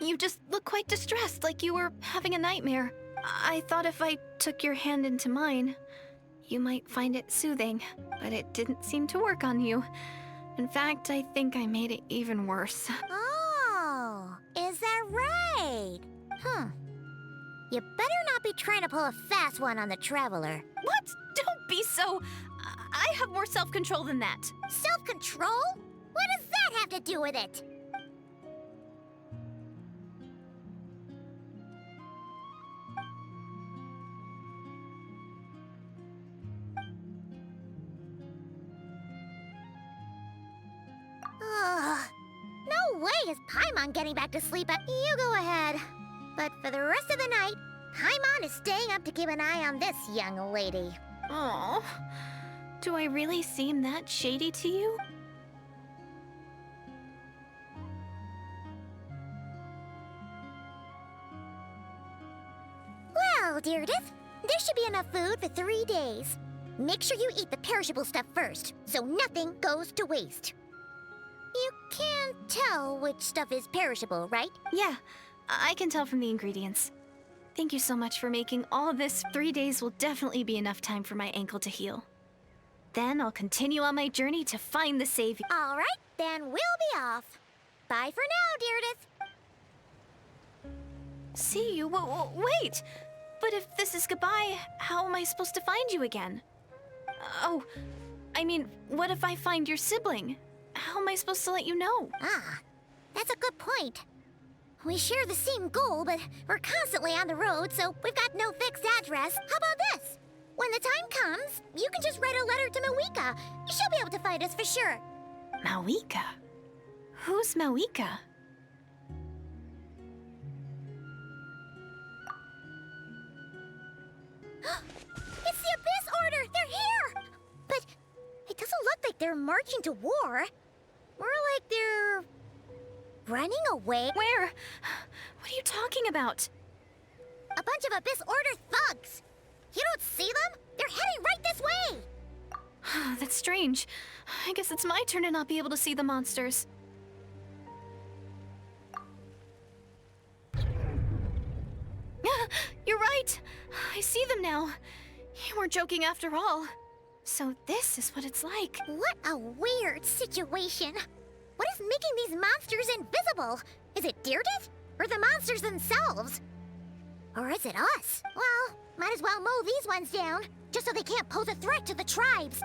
You just look quite distressed, like you were having a nightmare. I thought if I took your hand into mine, you might find it soothing, but it didn't seem to work on you. In fact, I think I made it even worse. Oh, is that right? You better not be trying to pull a fast one on the Traveler. What? Don't be so... I have more self-control than that. Self-control? What does that have to do with it? No way is Paimon getting back to sleep. You go ahead. But for the rest of the night, Paimon is staying up to keep an eye on this young lady. Oh, do I really seem that shady to you? Well, Diredyth, there should be enough food for 3 days. Make sure you eat the perishable stuff first, so nothing goes to waste. You can't tell which stuff is perishable, right? Yeah, I can tell from the ingredients. Thank you so much for making all this. 3 days will definitely be enough time for my ankle to heal. Then I'll continue on my journey to find the savior. All right, then we'll be off. Bye for now, Diredyth. See you? Wait! But if this is goodbye, how am I supposed to find you again? Oh, I mean, what if I find your sibling? How am I supposed to let you know? Ah, that's a good point. We share the same goal, but we're constantly on the road, so we've got no fixed address. How about this? When the time comes, you can just write a letter to Mawika. She'll be able to find us for sure. Mawika? Who's Mawika? It's the Abyss Order! They're here! But it doesn't look like they're marching to war. More like they're running away. Where? What are you talking about? A bunch of Abyss Order thugs. You don't see them? They're heading right this way. That's strange. I guess it's my turn to not be able to see the monsters. You're right. I see them now. You weren't joking after all. So this is what it's like. What a weird situation. What is making these monsters invisible? Is it Diredyth? Or the monsters themselves? Or is it us? Well, might as well mow these ones down, just so they can't pose a threat to the tribes.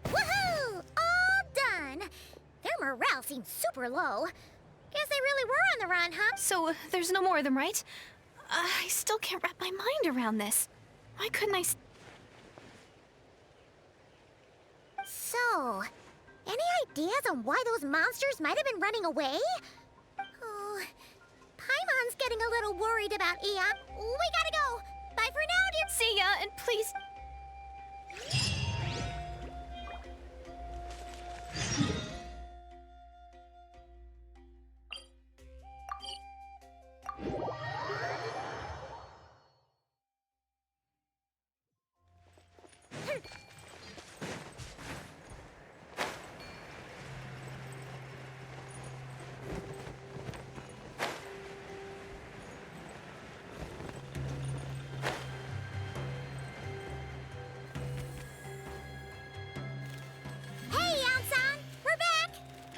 Woohoo! All done! Their morale seems super low. Guess they really were on the run, huh? So there's no more of them, right? I still can't wrap my mind around this. Why couldn't I... So, any ideas on why those monsters might have been running away? Oh, Paimon's getting a little worried about Eon. We gotta go. Bye for now, dear. See ya, and please...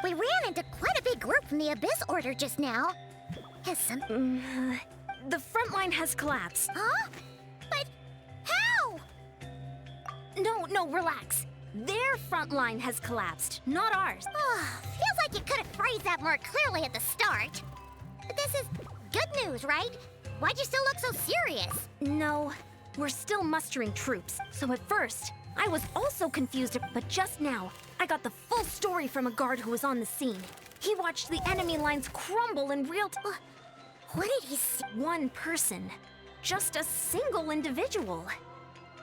We ran into quite a big group from the Abyss Order just now. Has some... The front line has collapsed. Huh? But how? No, relax. Their front line has collapsed, not ours. Feels like you could have phrased that more clearly at the start. But this is good news, right? Why'd you still look so serious? No, we're still mustering troops. So at first, I was also confused, but just now, I got the full story from a guard who was on the scene. He watched the enemy lines crumble in real time. What did he see? One person. Just a single individual.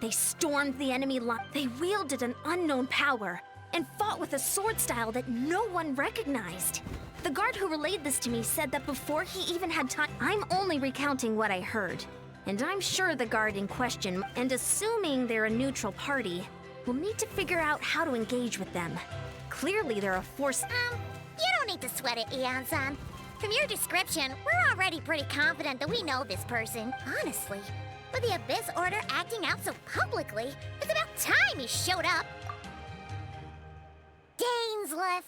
They stormed the enemy line. They wielded an unknown power and fought with a sword style that no one recognized. The guard who relayed this to me said that before he even had time... I'm only recounting what I heard. And I'm sure the guard in question, and assuming they're a neutral party, will need to figure out how to engage with them. Clearly they're a force... You don't need to sweat it, Eon-san. From your description, we're already pretty confident that we know this person. Honestly, with the Abyss Order acting out so publicly, it's about time he showed up. Dainslief.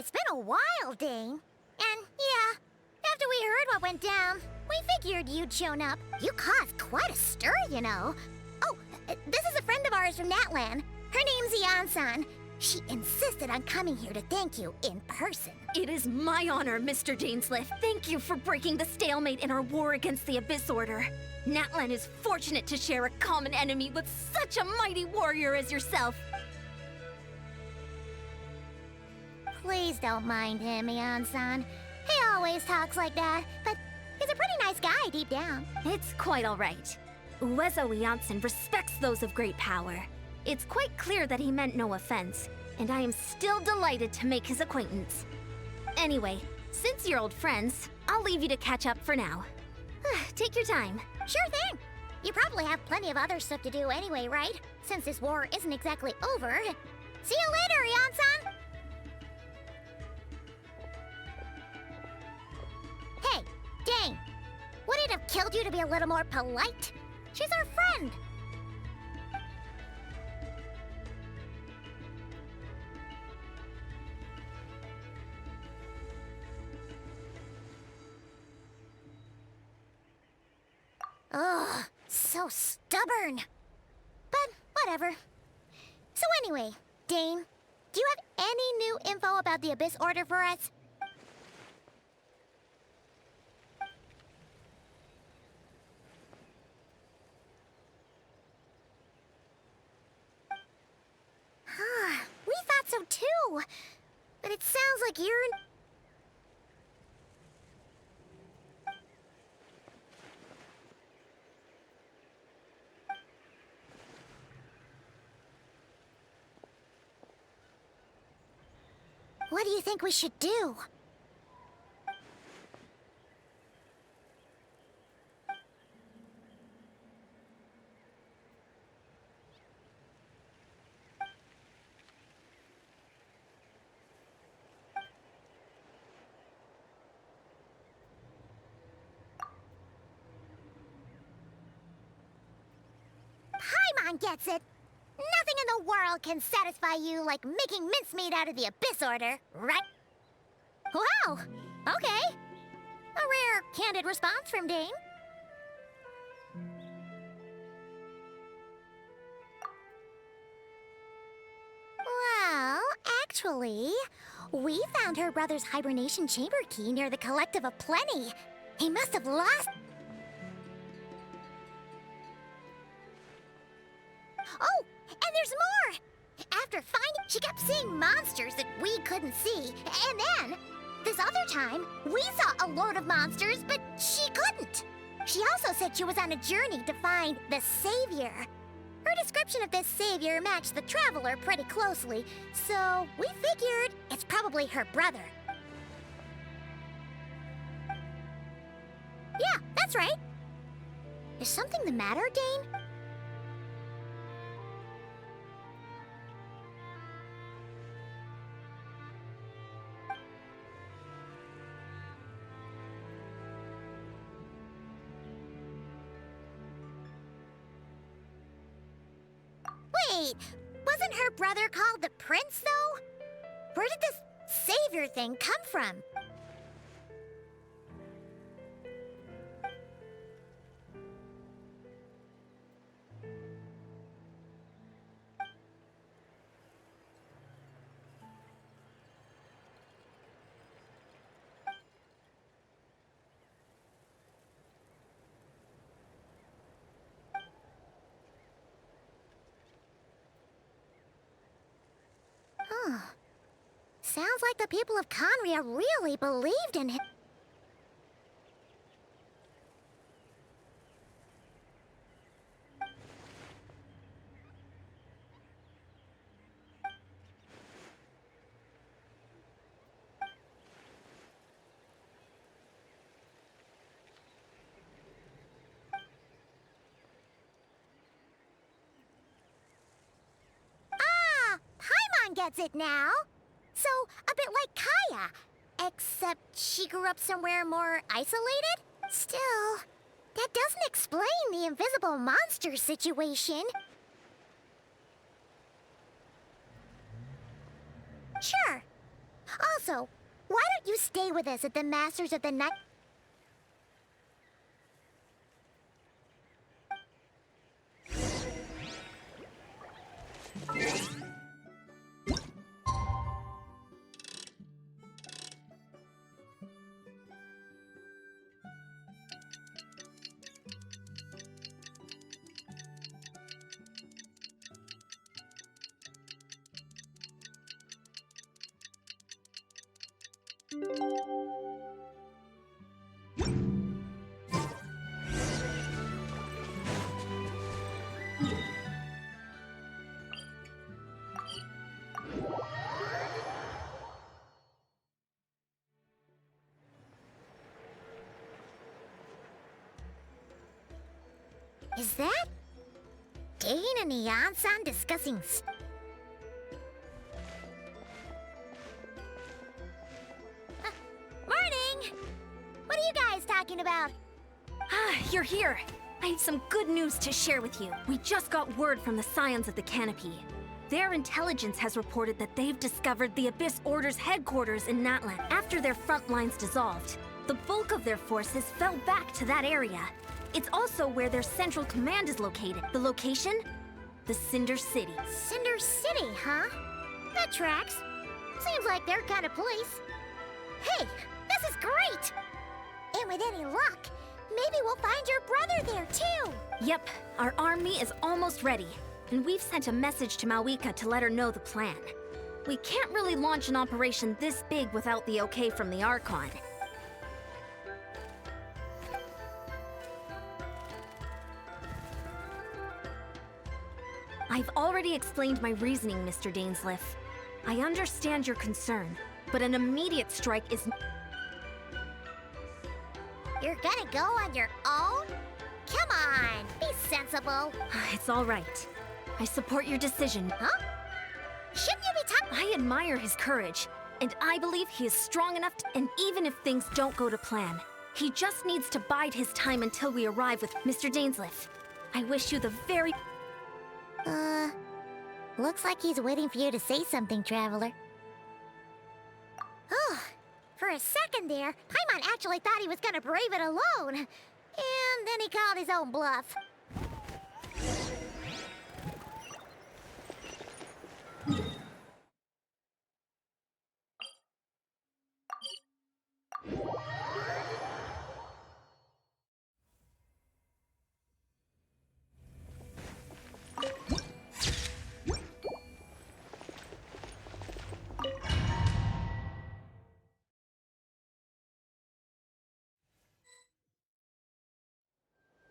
It's been a while, Dane. And yeah, after we heard what went down, we figured you'd shown up. You caused quite a stir, you know. Oh, this is a friend of ours from Natlan. Her name's Ian-san. She insisted on coming here to thank you in person. It is my honor, Mr. Dainslief. Thank you for breaking the stalemate in our war against the Abyss Order. Natlan is fortunate to share a common enemy with such a mighty warrior as yourself. Please don't mind him, Ian-san. He always talks like that, but he's a pretty nice guy deep down. It's quite all right. Uezo Iansen respects those of great power. It's quite clear that he meant no offense, and I am still delighted to make his acquaintance. Anyway, since you're old friends, I'll leave you to catch up for now. Take your time. Sure thing. You probably have plenty of other stuff to do anyway, right? Since this war isn't exactly over. See you later, Ian-san! Hey, Dane! Would it have killed you to be a little more polite? She's our friend! Ugh, so stubborn. But whatever. So anyway, Dane, do you have any new info about the Abyss Order for us? We thought so too. But it sounds like you're in... What do you think we should do? Paimon gets it. Nothing in the world can satisfy you like making mincemeat out of the Abyss Order, right? Wow, okay. A rare, candid response from Dane. Well, actually, we found her brother's hibernation chamber key near the Collective of Plenty. He must have lost... Oh, and there's more! After finding, she kept seeing monsters that we couldn't see. And then, this other time, we saw a load of monsters, but she couldn't. She also said she was on a journey to find the Savior. Her description of this Savior matched the Traveler pretty closely, so we figured it's probably her brother. Yeah, that's right. Is something the matter, Dane? Wait, wasn't her brother called the Prince, though? Where did this Savior thing come from? Sounds like the people of Conria really believed in him. Ah, Paimon gets it now. So, a bit like Kaya, except she grew up somewhere more isolated? Still, that doesn't explain the invisible monster situation. Sure. Also, why don't you stay with us at the Masters of the Night? Is that Dane and Eon-san discussing Morning! What are you guys talking about? Ah, you're here. I have some good news to share with you. We just got word from the Scions of the Canopy. Their intelligence has reported that they've discovered the Abyss Order's headquarters in Natlan. After their front lines dissolved, the bulk of their forces fell back to that area. It's also where their central command is located. The location? The Cinder City. Cinder City, huh? That tracks. Seems like their kind of place. Hey, this is great! And with any luck, maybe we'll find your brother there too! Yep, our army is almost ready, and we've sent a message to Malwika to let her know the plan. We can't really launch an operation this big without the okay from the Archon. I've already explained my reasoning, Mr. Dainslief. I understand your concern, but an immediate strike is... You're gonna go on your own? Come on, be sensible. It's all right. I support your decision. Huh? Shouldn't you be talking? I admire his courage, and I believe he is strong enough to... And even if things don't go to plan, he just needs to bide his time until we arrive with Mr. Dainslief. I wish you the very... Looks like he's waiting for you to say something, Traveler. Oh, for a second there, Paimon actually thought he was gonna brave it alone. And then he called his own bluff.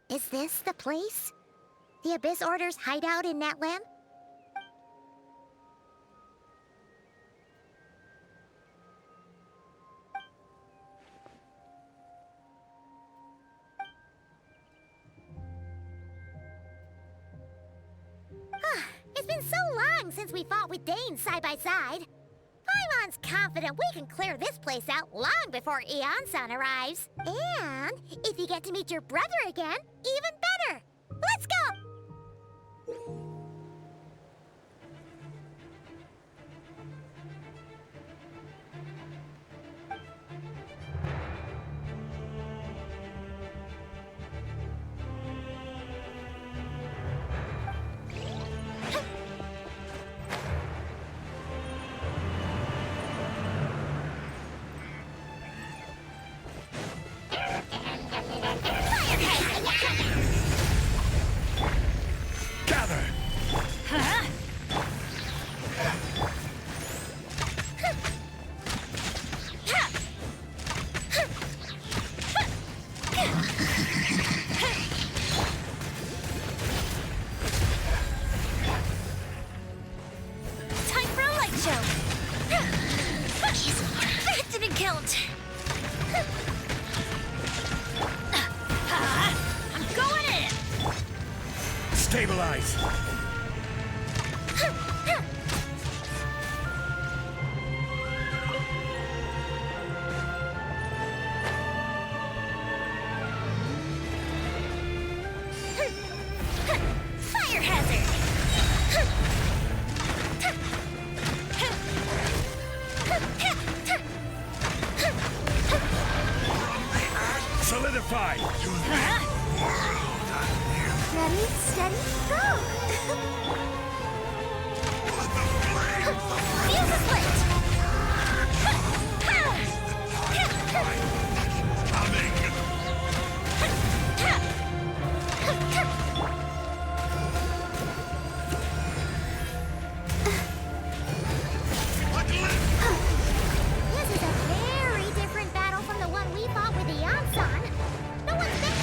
Is this the place? The Abyss Order's hideout in Natlan? It's been so long since we fought with Dane side by side. Paimon's confident we can clear this place out long before Eon-san arrives. And if you get to meet your brother again, even better. Let's go! Stabilize! Fire hazard! Solidify! Ready, steady, go! Fuse is lit! This is a very different battle from the one we fought with the Archon. No one's been...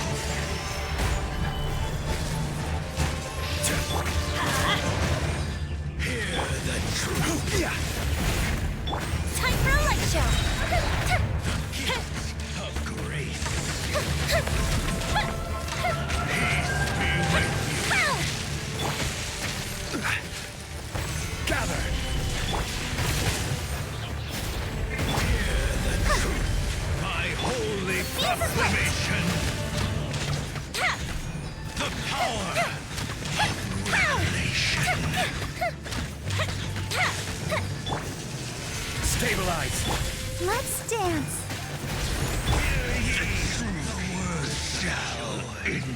Hear the truth. Time for a light show! Of grace. Gather. Hear the truth. My holy proclamation. The power of revelation. Stabilize. Let's dance! Hear ye. The word shall endure.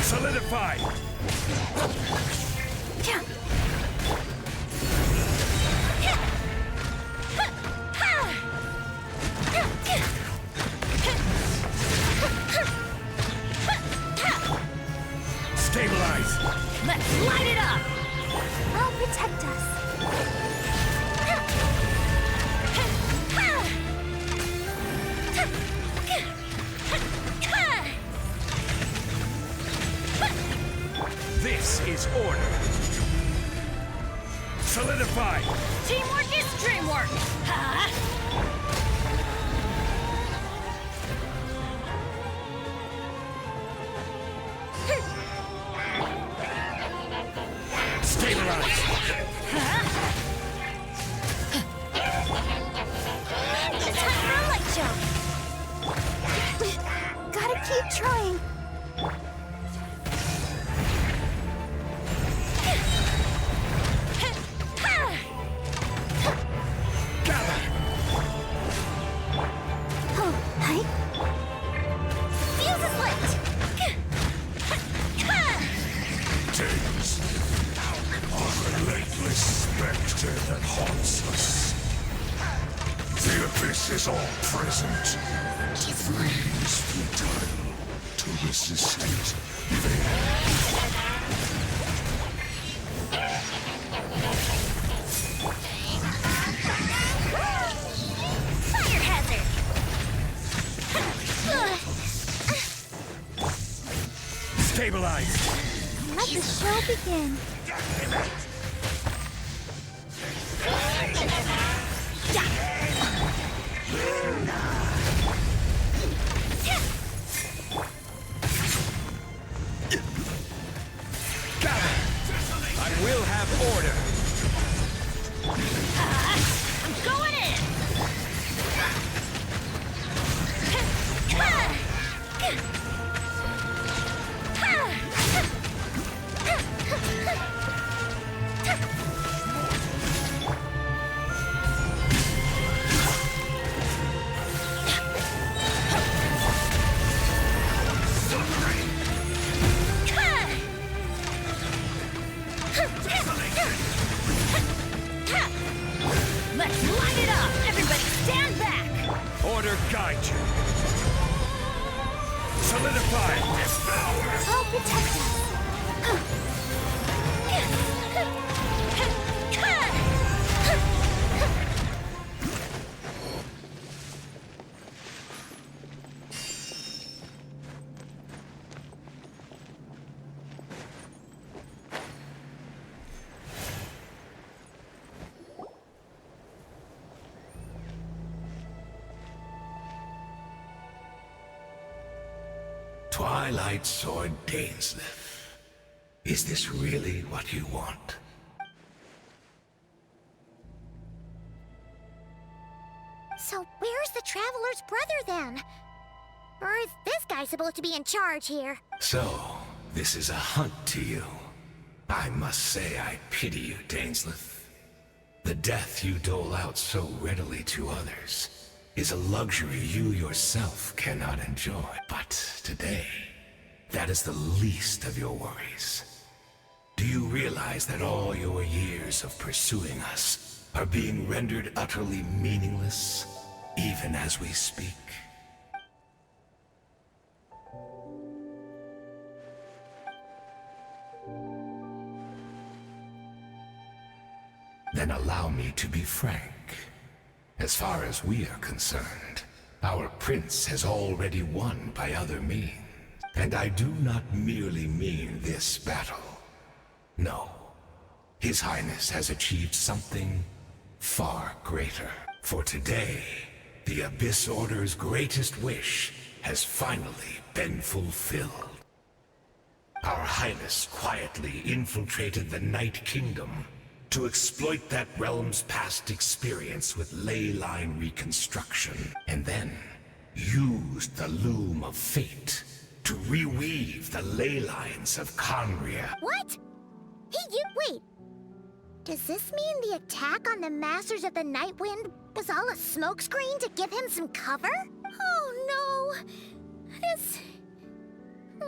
Solidify. Stabilize. Let's light it up! I'll protect us. This is order. Solidify. Teamwork is dreamwork! Huh? Stabilize. Time for a light show! Gotta keep trying. Gather. Oh, hi. Fuse is lit! Dainslief, a relentless specter that haunts us. The abyss is all present. Freeze futile. To resist it, Fire hazard! stabilize. Let the show begin. I will have order. I'm going in! Let's light it up! Everybody stand back! Order guide you. Solidify. I'll protect us. Twilight Sword Dainslief. Is this really what you want? So where's the Traveler's brother then? Or is this guy supposed to be in charge here? So, this is a hunt to you. I must say I pity you, Dainslief. The death you dole out so readily to others is a luxury you yourself cannot enjoy. But today, that is the least of your worries. Do you realize that all your years of pursuing us are being rendered utterly meaningless, even as we speak? Then allow me to be frank. As far as we are concerned, our prince has already won by other means. And I do not merely mean this battle. No. His Highness has achieved something far greater. For today, the Abyss Order's greatest wish has finally been fulfilled. Our Highness quietly infiltrated the Night Kingdom to exploit that realm's past experience with ley line reconstruction, and then used the Loom of Fate to reweave the ley lines of Conria. What? Wait. Does this mean the attack on the Masters of the Night Wind was all a smokescreen to give him some cover? Oh no! This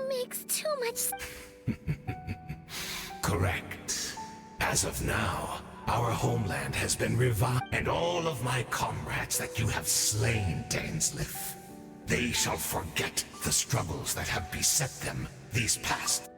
makes too much Correct. As of now, our homeland has been revived, and all of my comrades that you have slain, Dainslief, they shall forget the struggles that have beset them these past.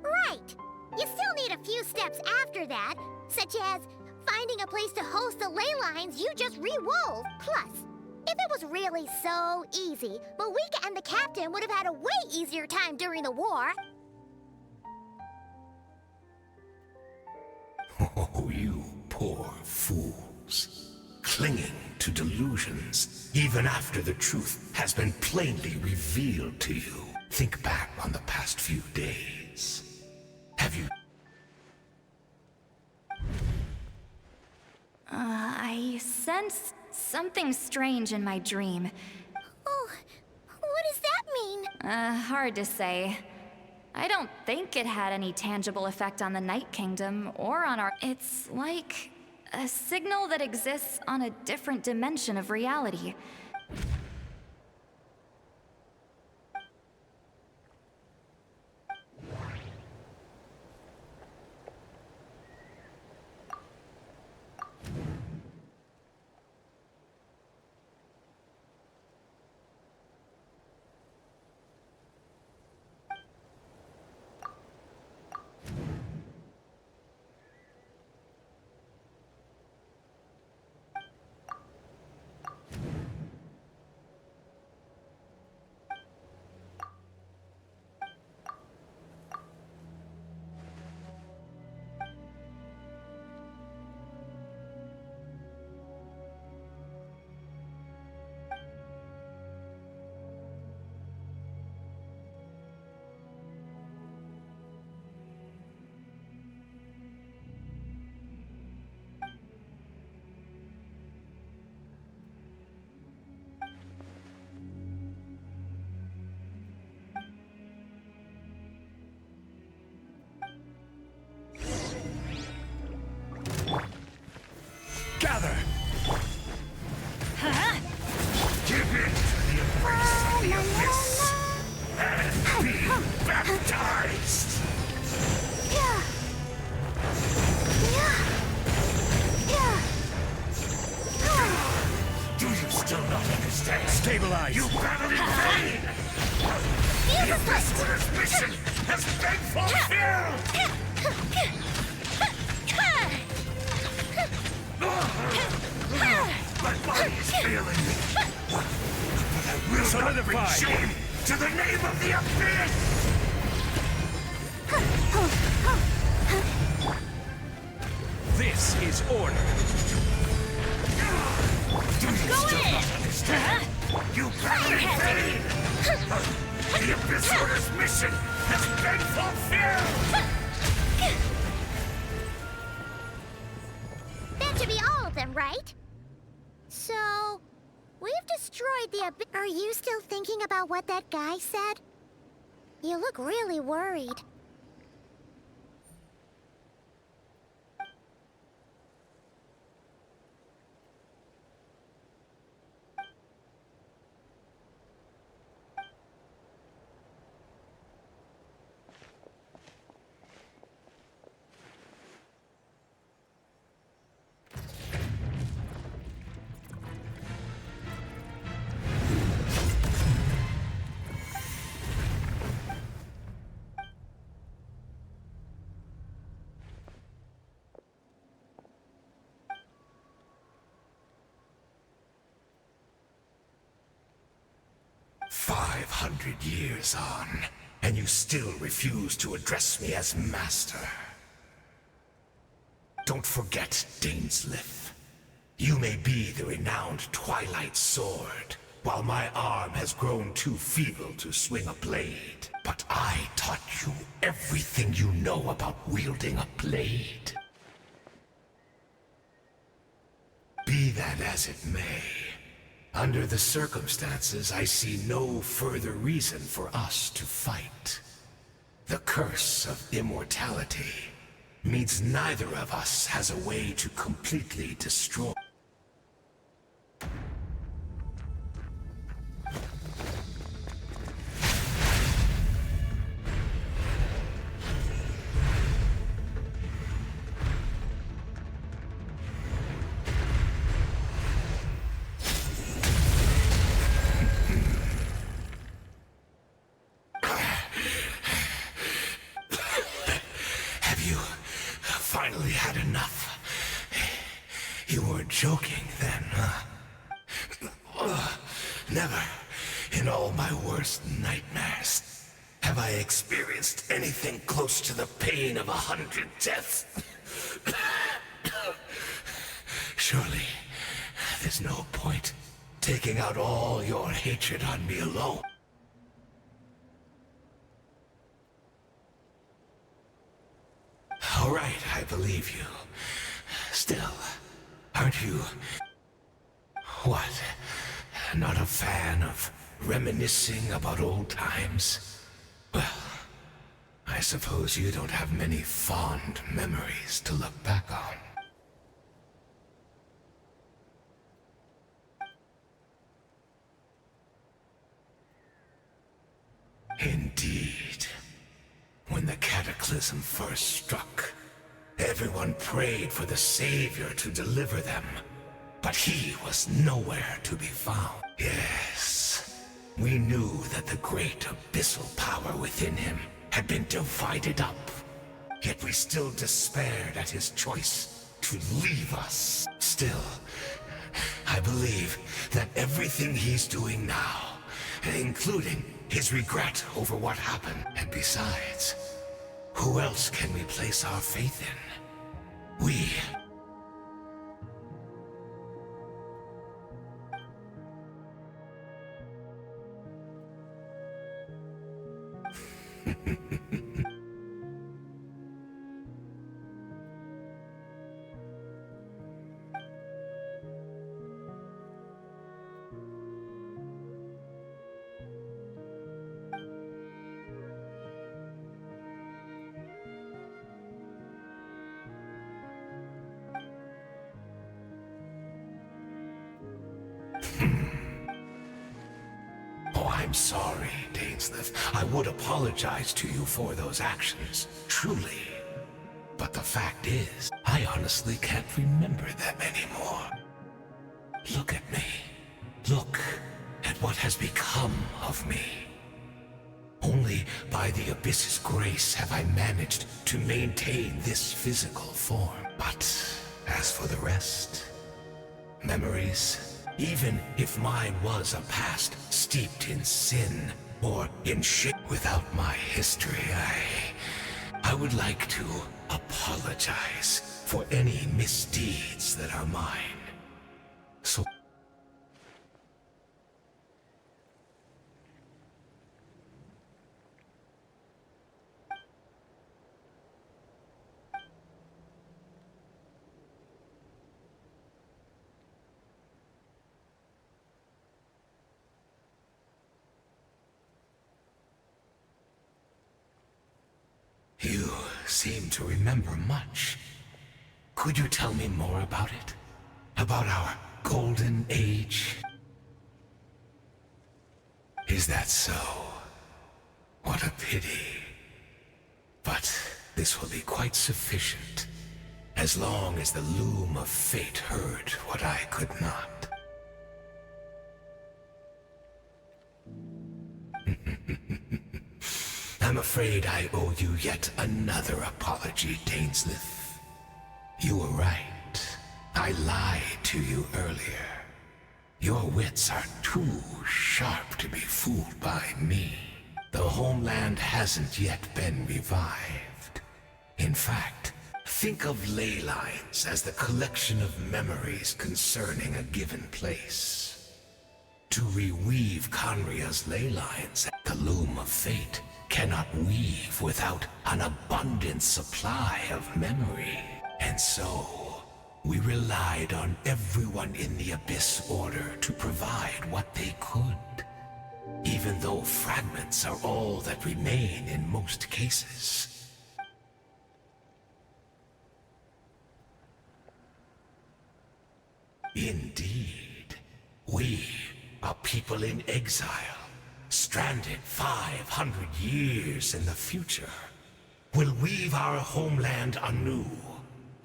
Right! You still need a few steps after that, such as finding a place to host the ley lines you just re-wove. Plus, if it was really so easy, Malika and the captain would have had a way easier time during the war. Oh, you poor fools. Clinging to delusions, even after the truth has been plainly revealed to you. Think back on the past few days. Have you... I sense something strange in my dream. Oh, what does that mean? Hard to say. I don't think it had any tangible effect on the Night Kingdom or on our... It's like a signal that exists on a different dimension of reality. Gather! Give in to the embrace of the Abyss and be baptized! Do you still not understand? Stabilize! You battled in vain! The Abyss Order's mission has been fulfilled! My body is failing me, but I will not bring shame to the name of the Abyss! This is order. Do you still not understand? You battled in vain! The Abyss Order's mission has been fulfilled! That should be all of them, right? So, we've destroyed destroyed the abyss. Are you still thinking about what that guy said? You look really worried. Years on, and you still refuse to address me as master. Don't forget, Dainslief. You may be the renowned Twilight Sword, while my arm has grown too feeble to swing a blade. But I taught you everything you know about wielding a blade. Be that as it may, under the circumstances, I see no further reason for us to fight. The curse of immortality means neither of us has a way to completely destroy. Finally had enough. You weren't joking then, huh? Never, in all my worst nightmares, have I experienced anything close to the pain of 100 deaths. Surely, there's no point taking out all your hatred on me alone. All right, I believe you. Still, aren't you... What? Not a fan of reminiscing about old times? Well, I suppose you don't have many fond memories to look back on. Indeed. When the cataclysm first struck, everyone prayed for the Savior to deliver them, but he was nowhere to be found. Yes, we knew that the great abyssal power within him had been divided up, yet we still despaired at his choice to leave us. Still, I believe that everything he's doing now, including his regret over what happened. And besides, who else can we place our faith in? We. I'm sorry, Dainslief. I would apologize to you for those actions, truly. But the fact is, I honestly can't remember them anymore. Look at me. Look at what has become of me. Only by the Abyss's grace have I managed to maintain this physical form. But as for the rest, memories, even if mine was a past steeped in sin or in shit without my history, I would like to apologize for any misdeeds that are mine. So You seem to remember much. Could you tell me more about it? About our golden age? Is that so? What a pity. But this will be quite sufficient, as long as the loom of fate heard what I could not. I'm afraid I owe you yet another apology, Dainslief. You were right. I lied to you earlier. Your wits are too sharp to be fooled by me. The homeland hasn't yet been revived. In fact, think of ley lines as the collection of memories concerning a given place. To reweave Conria's ley lines, the loom of fate cannot weave without an abundant supply of memory. And so, we relied on everyone in the Abyss Order to provide what they could. Even though fragments are all that remain in most cases. Indeed, we, a people in exile, stranded 500 years in the future, will weave our homeland anew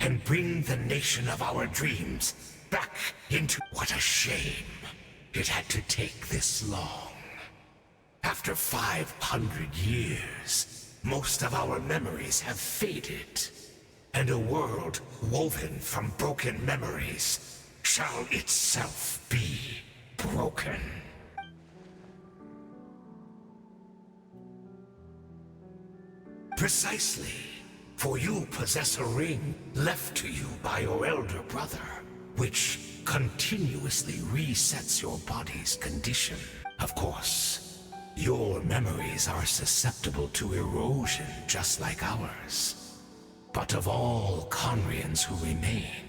and bring the nation of our dreams back into... What a shame it had to take this long. After 500 years, most of our memories have faded, and a world woven from broken memories shall itself be broken. Precisely, for you possess a ring left to you by your elder brother, which continuously resets your body's condition. Of course, your memories are susceptible to erosion just like ours. But of all Conrians who remain,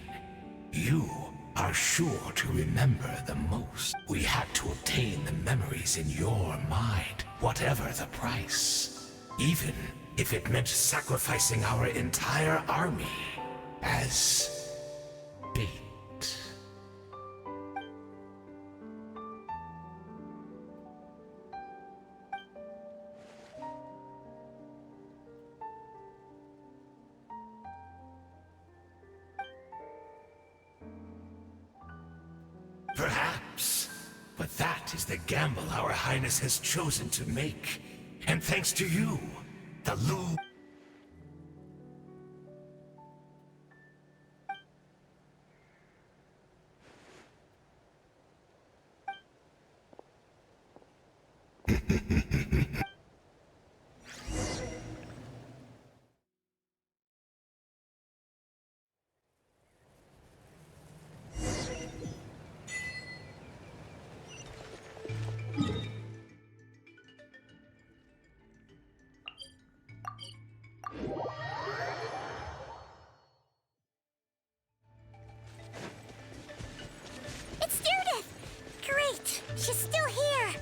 you are sure to remember the most. We had to obtain the memories in your mind, whatever the price. Even if it meant sacrificing our entire army as bait. Perhaps, but that is the gamble our Highness has chosen to make. And thanks to you, the loom... It's Diredyth! Great! She's still here!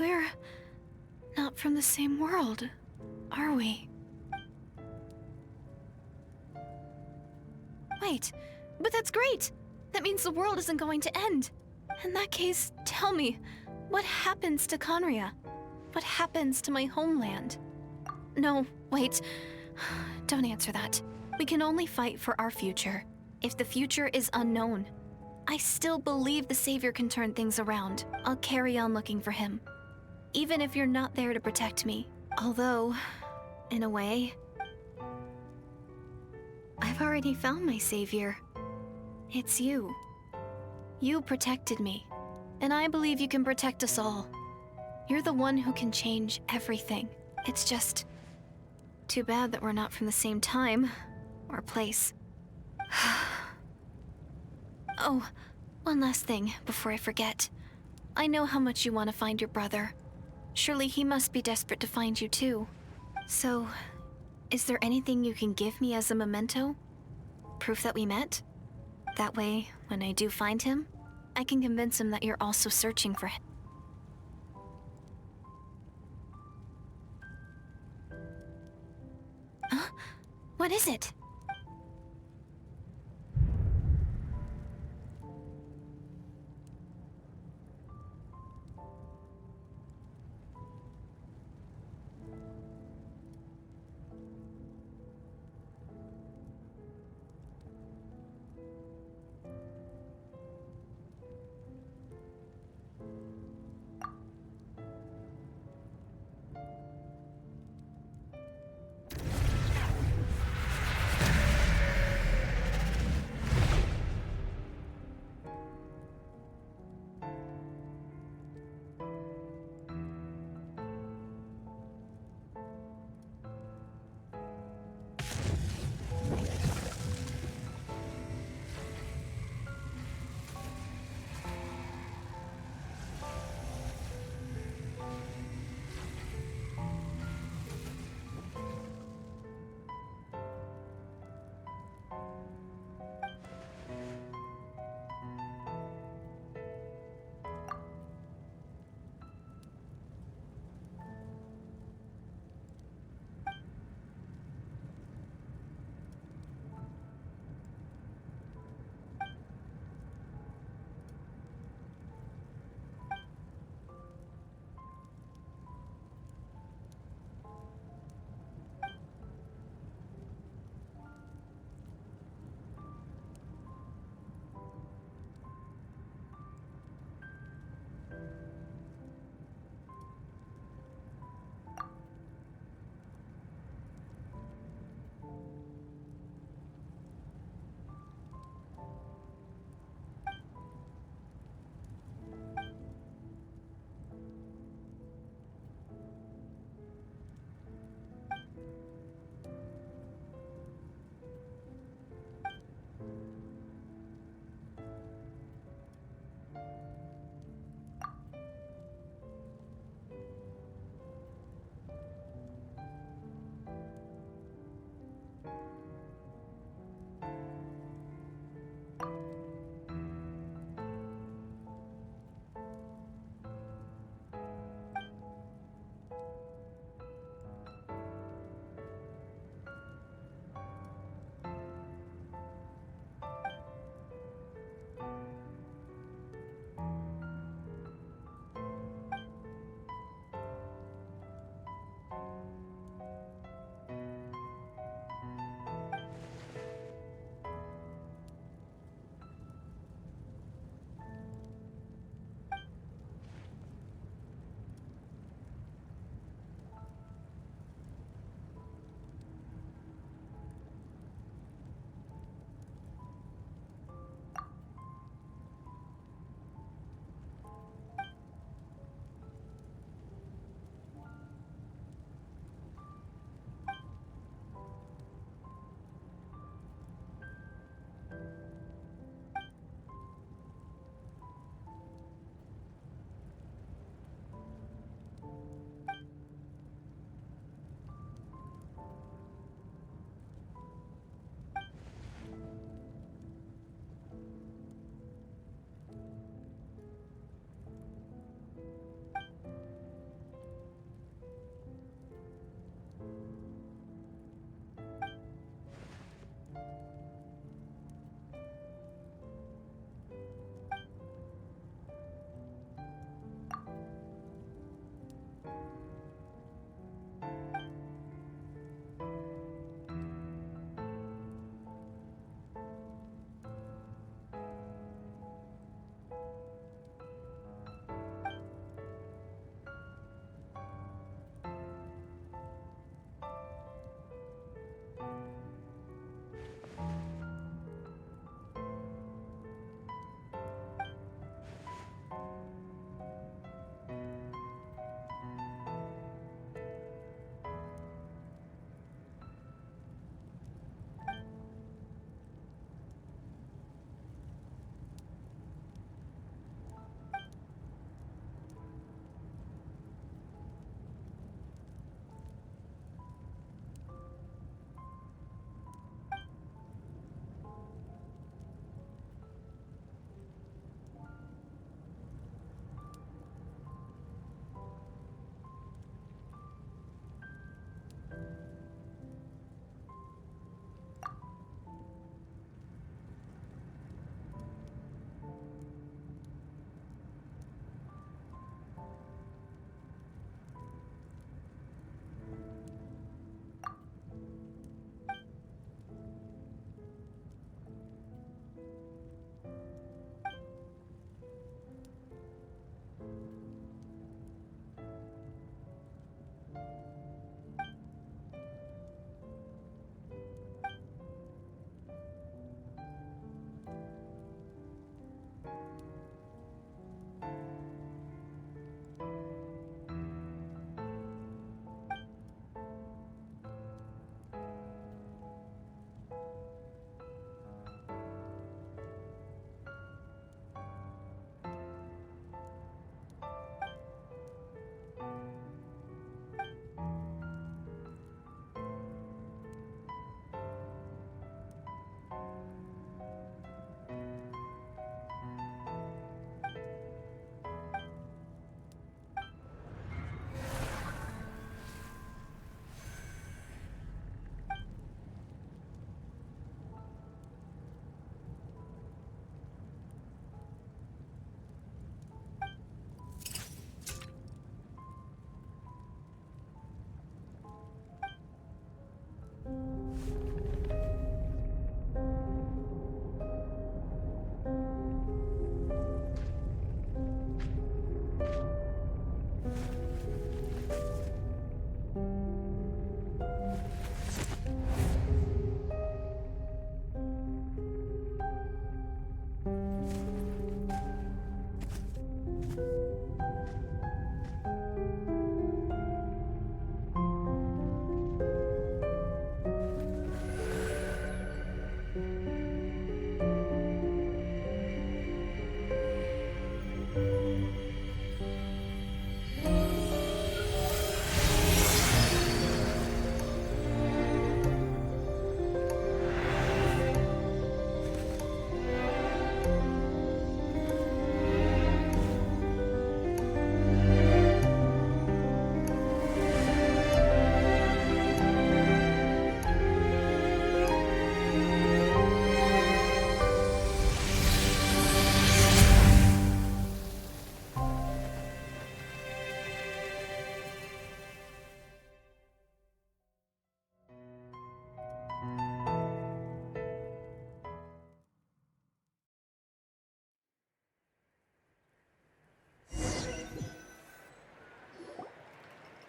We're not from the same world, are we? Wait, but that's great! That means the world isn't going to end. In that case, tell me, what happens to Conria? What happens to my homeland? No, wait. Don't answer that. We can only fight for our future. If the future is unknown, I still believe the Savior can turn things around. I'll carry on looking for him, even if you're not there to protect me. Although, in a way, I've already found my Savior. It's you. You protected me, and I believe you can protect us all. You're the one who can change everything. It's just too bad that we're not from the same time or place. Oh, one last thing before I forget. I know how much you want to find your brother. Surely he must be desperate to find you too. So, is there anything you can give me as a memento? Proof that we met? That way, when I do find him, I can convince him that you're also searching for him. Huh? What is it?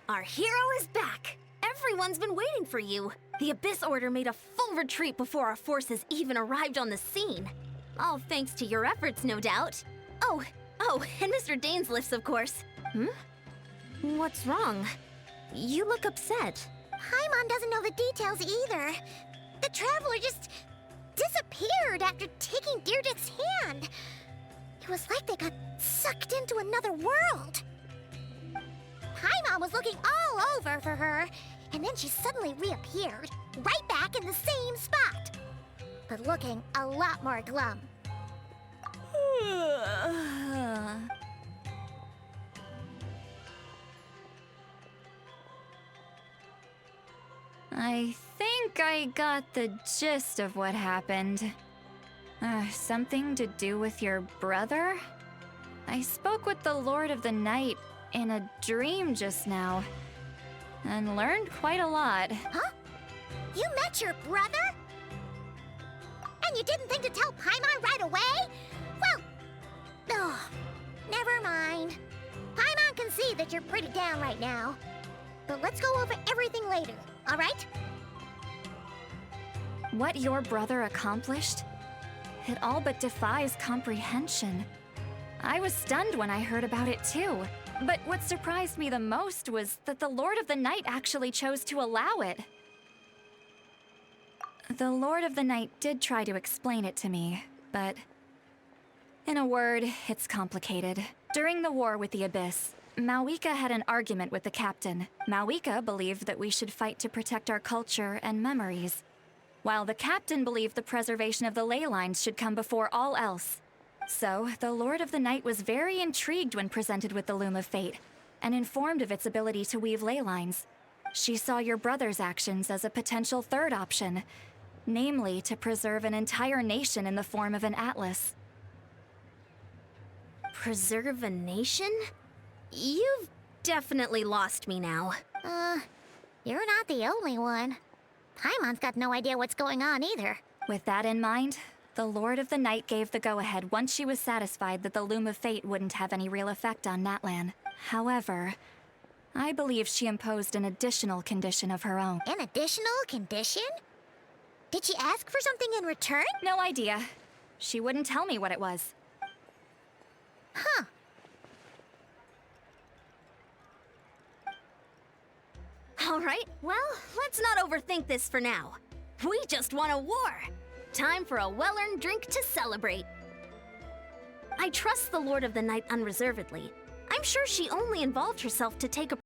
Our hero is back! Everyone's been waiting for you. The Abyss Order made a full retreat before our forces even arrived on the scene. All thanks to your efforts, no doubt. Oh, and Mr. Dainslief's, of course. What's wrong? You look upset. Paimon doesn't know the details either. The Traveler just disappeared after taking Diredyth's hand. It was like they got sucked into another world. Paimon was looking all over for her, and then she suddenly reappeared, right back in the same spot. But looking a lot more glum. I think I got the gist of what happened. Something to do with your brother? I spoke with the Lord of the Night in a dream just now, and learned quite a lot. Huh? You met your brother? And you didn't think to tell Paimon right away? Well, never mind. Paimon can see that you're pretty down right now. But let's go over everything later, all right? What your brother accomplished? It all but defies comprehension. I was stunned when I heard about it too. But what surprised me the most was that the Lord of the Night actually chose to allow it. The Lord of the Night did try to explain it to me, but in a word, it's complicated. During the war with the Abyss, Mawika had an argument with the captain. Mawika believed that we should fight to protect our culture and memories, while the captain believed the preservation of the ley lines should come before all else. So, the Lord of the Night was very intrigued when presented with the Loom of Fate, and informed of its ability to weave ley lines. She saw your brother's actions as a potential third option, namely to preserve an entire nation in the form of an atlas. Preserve a nation? You've definitely lost me now. You're not the only one. Paimon's got no idea what's going on either. With that in mind, the Lord of the Night gave the go-ahead once she was satisfied that the Loom of Fate wouldn't have any real effect on Natlan. However, I believe she imposed an additional condition of her own. An additional condition? Did she ask for something in return? No idea. She wouldn't tell me what it was. Huh. All right, well, let's not overthink this for now. We just won a war. Time for a well-earned drink to celebrate. I trust the Lord of the Night unreservedly. I'm sure she only involved herself to take a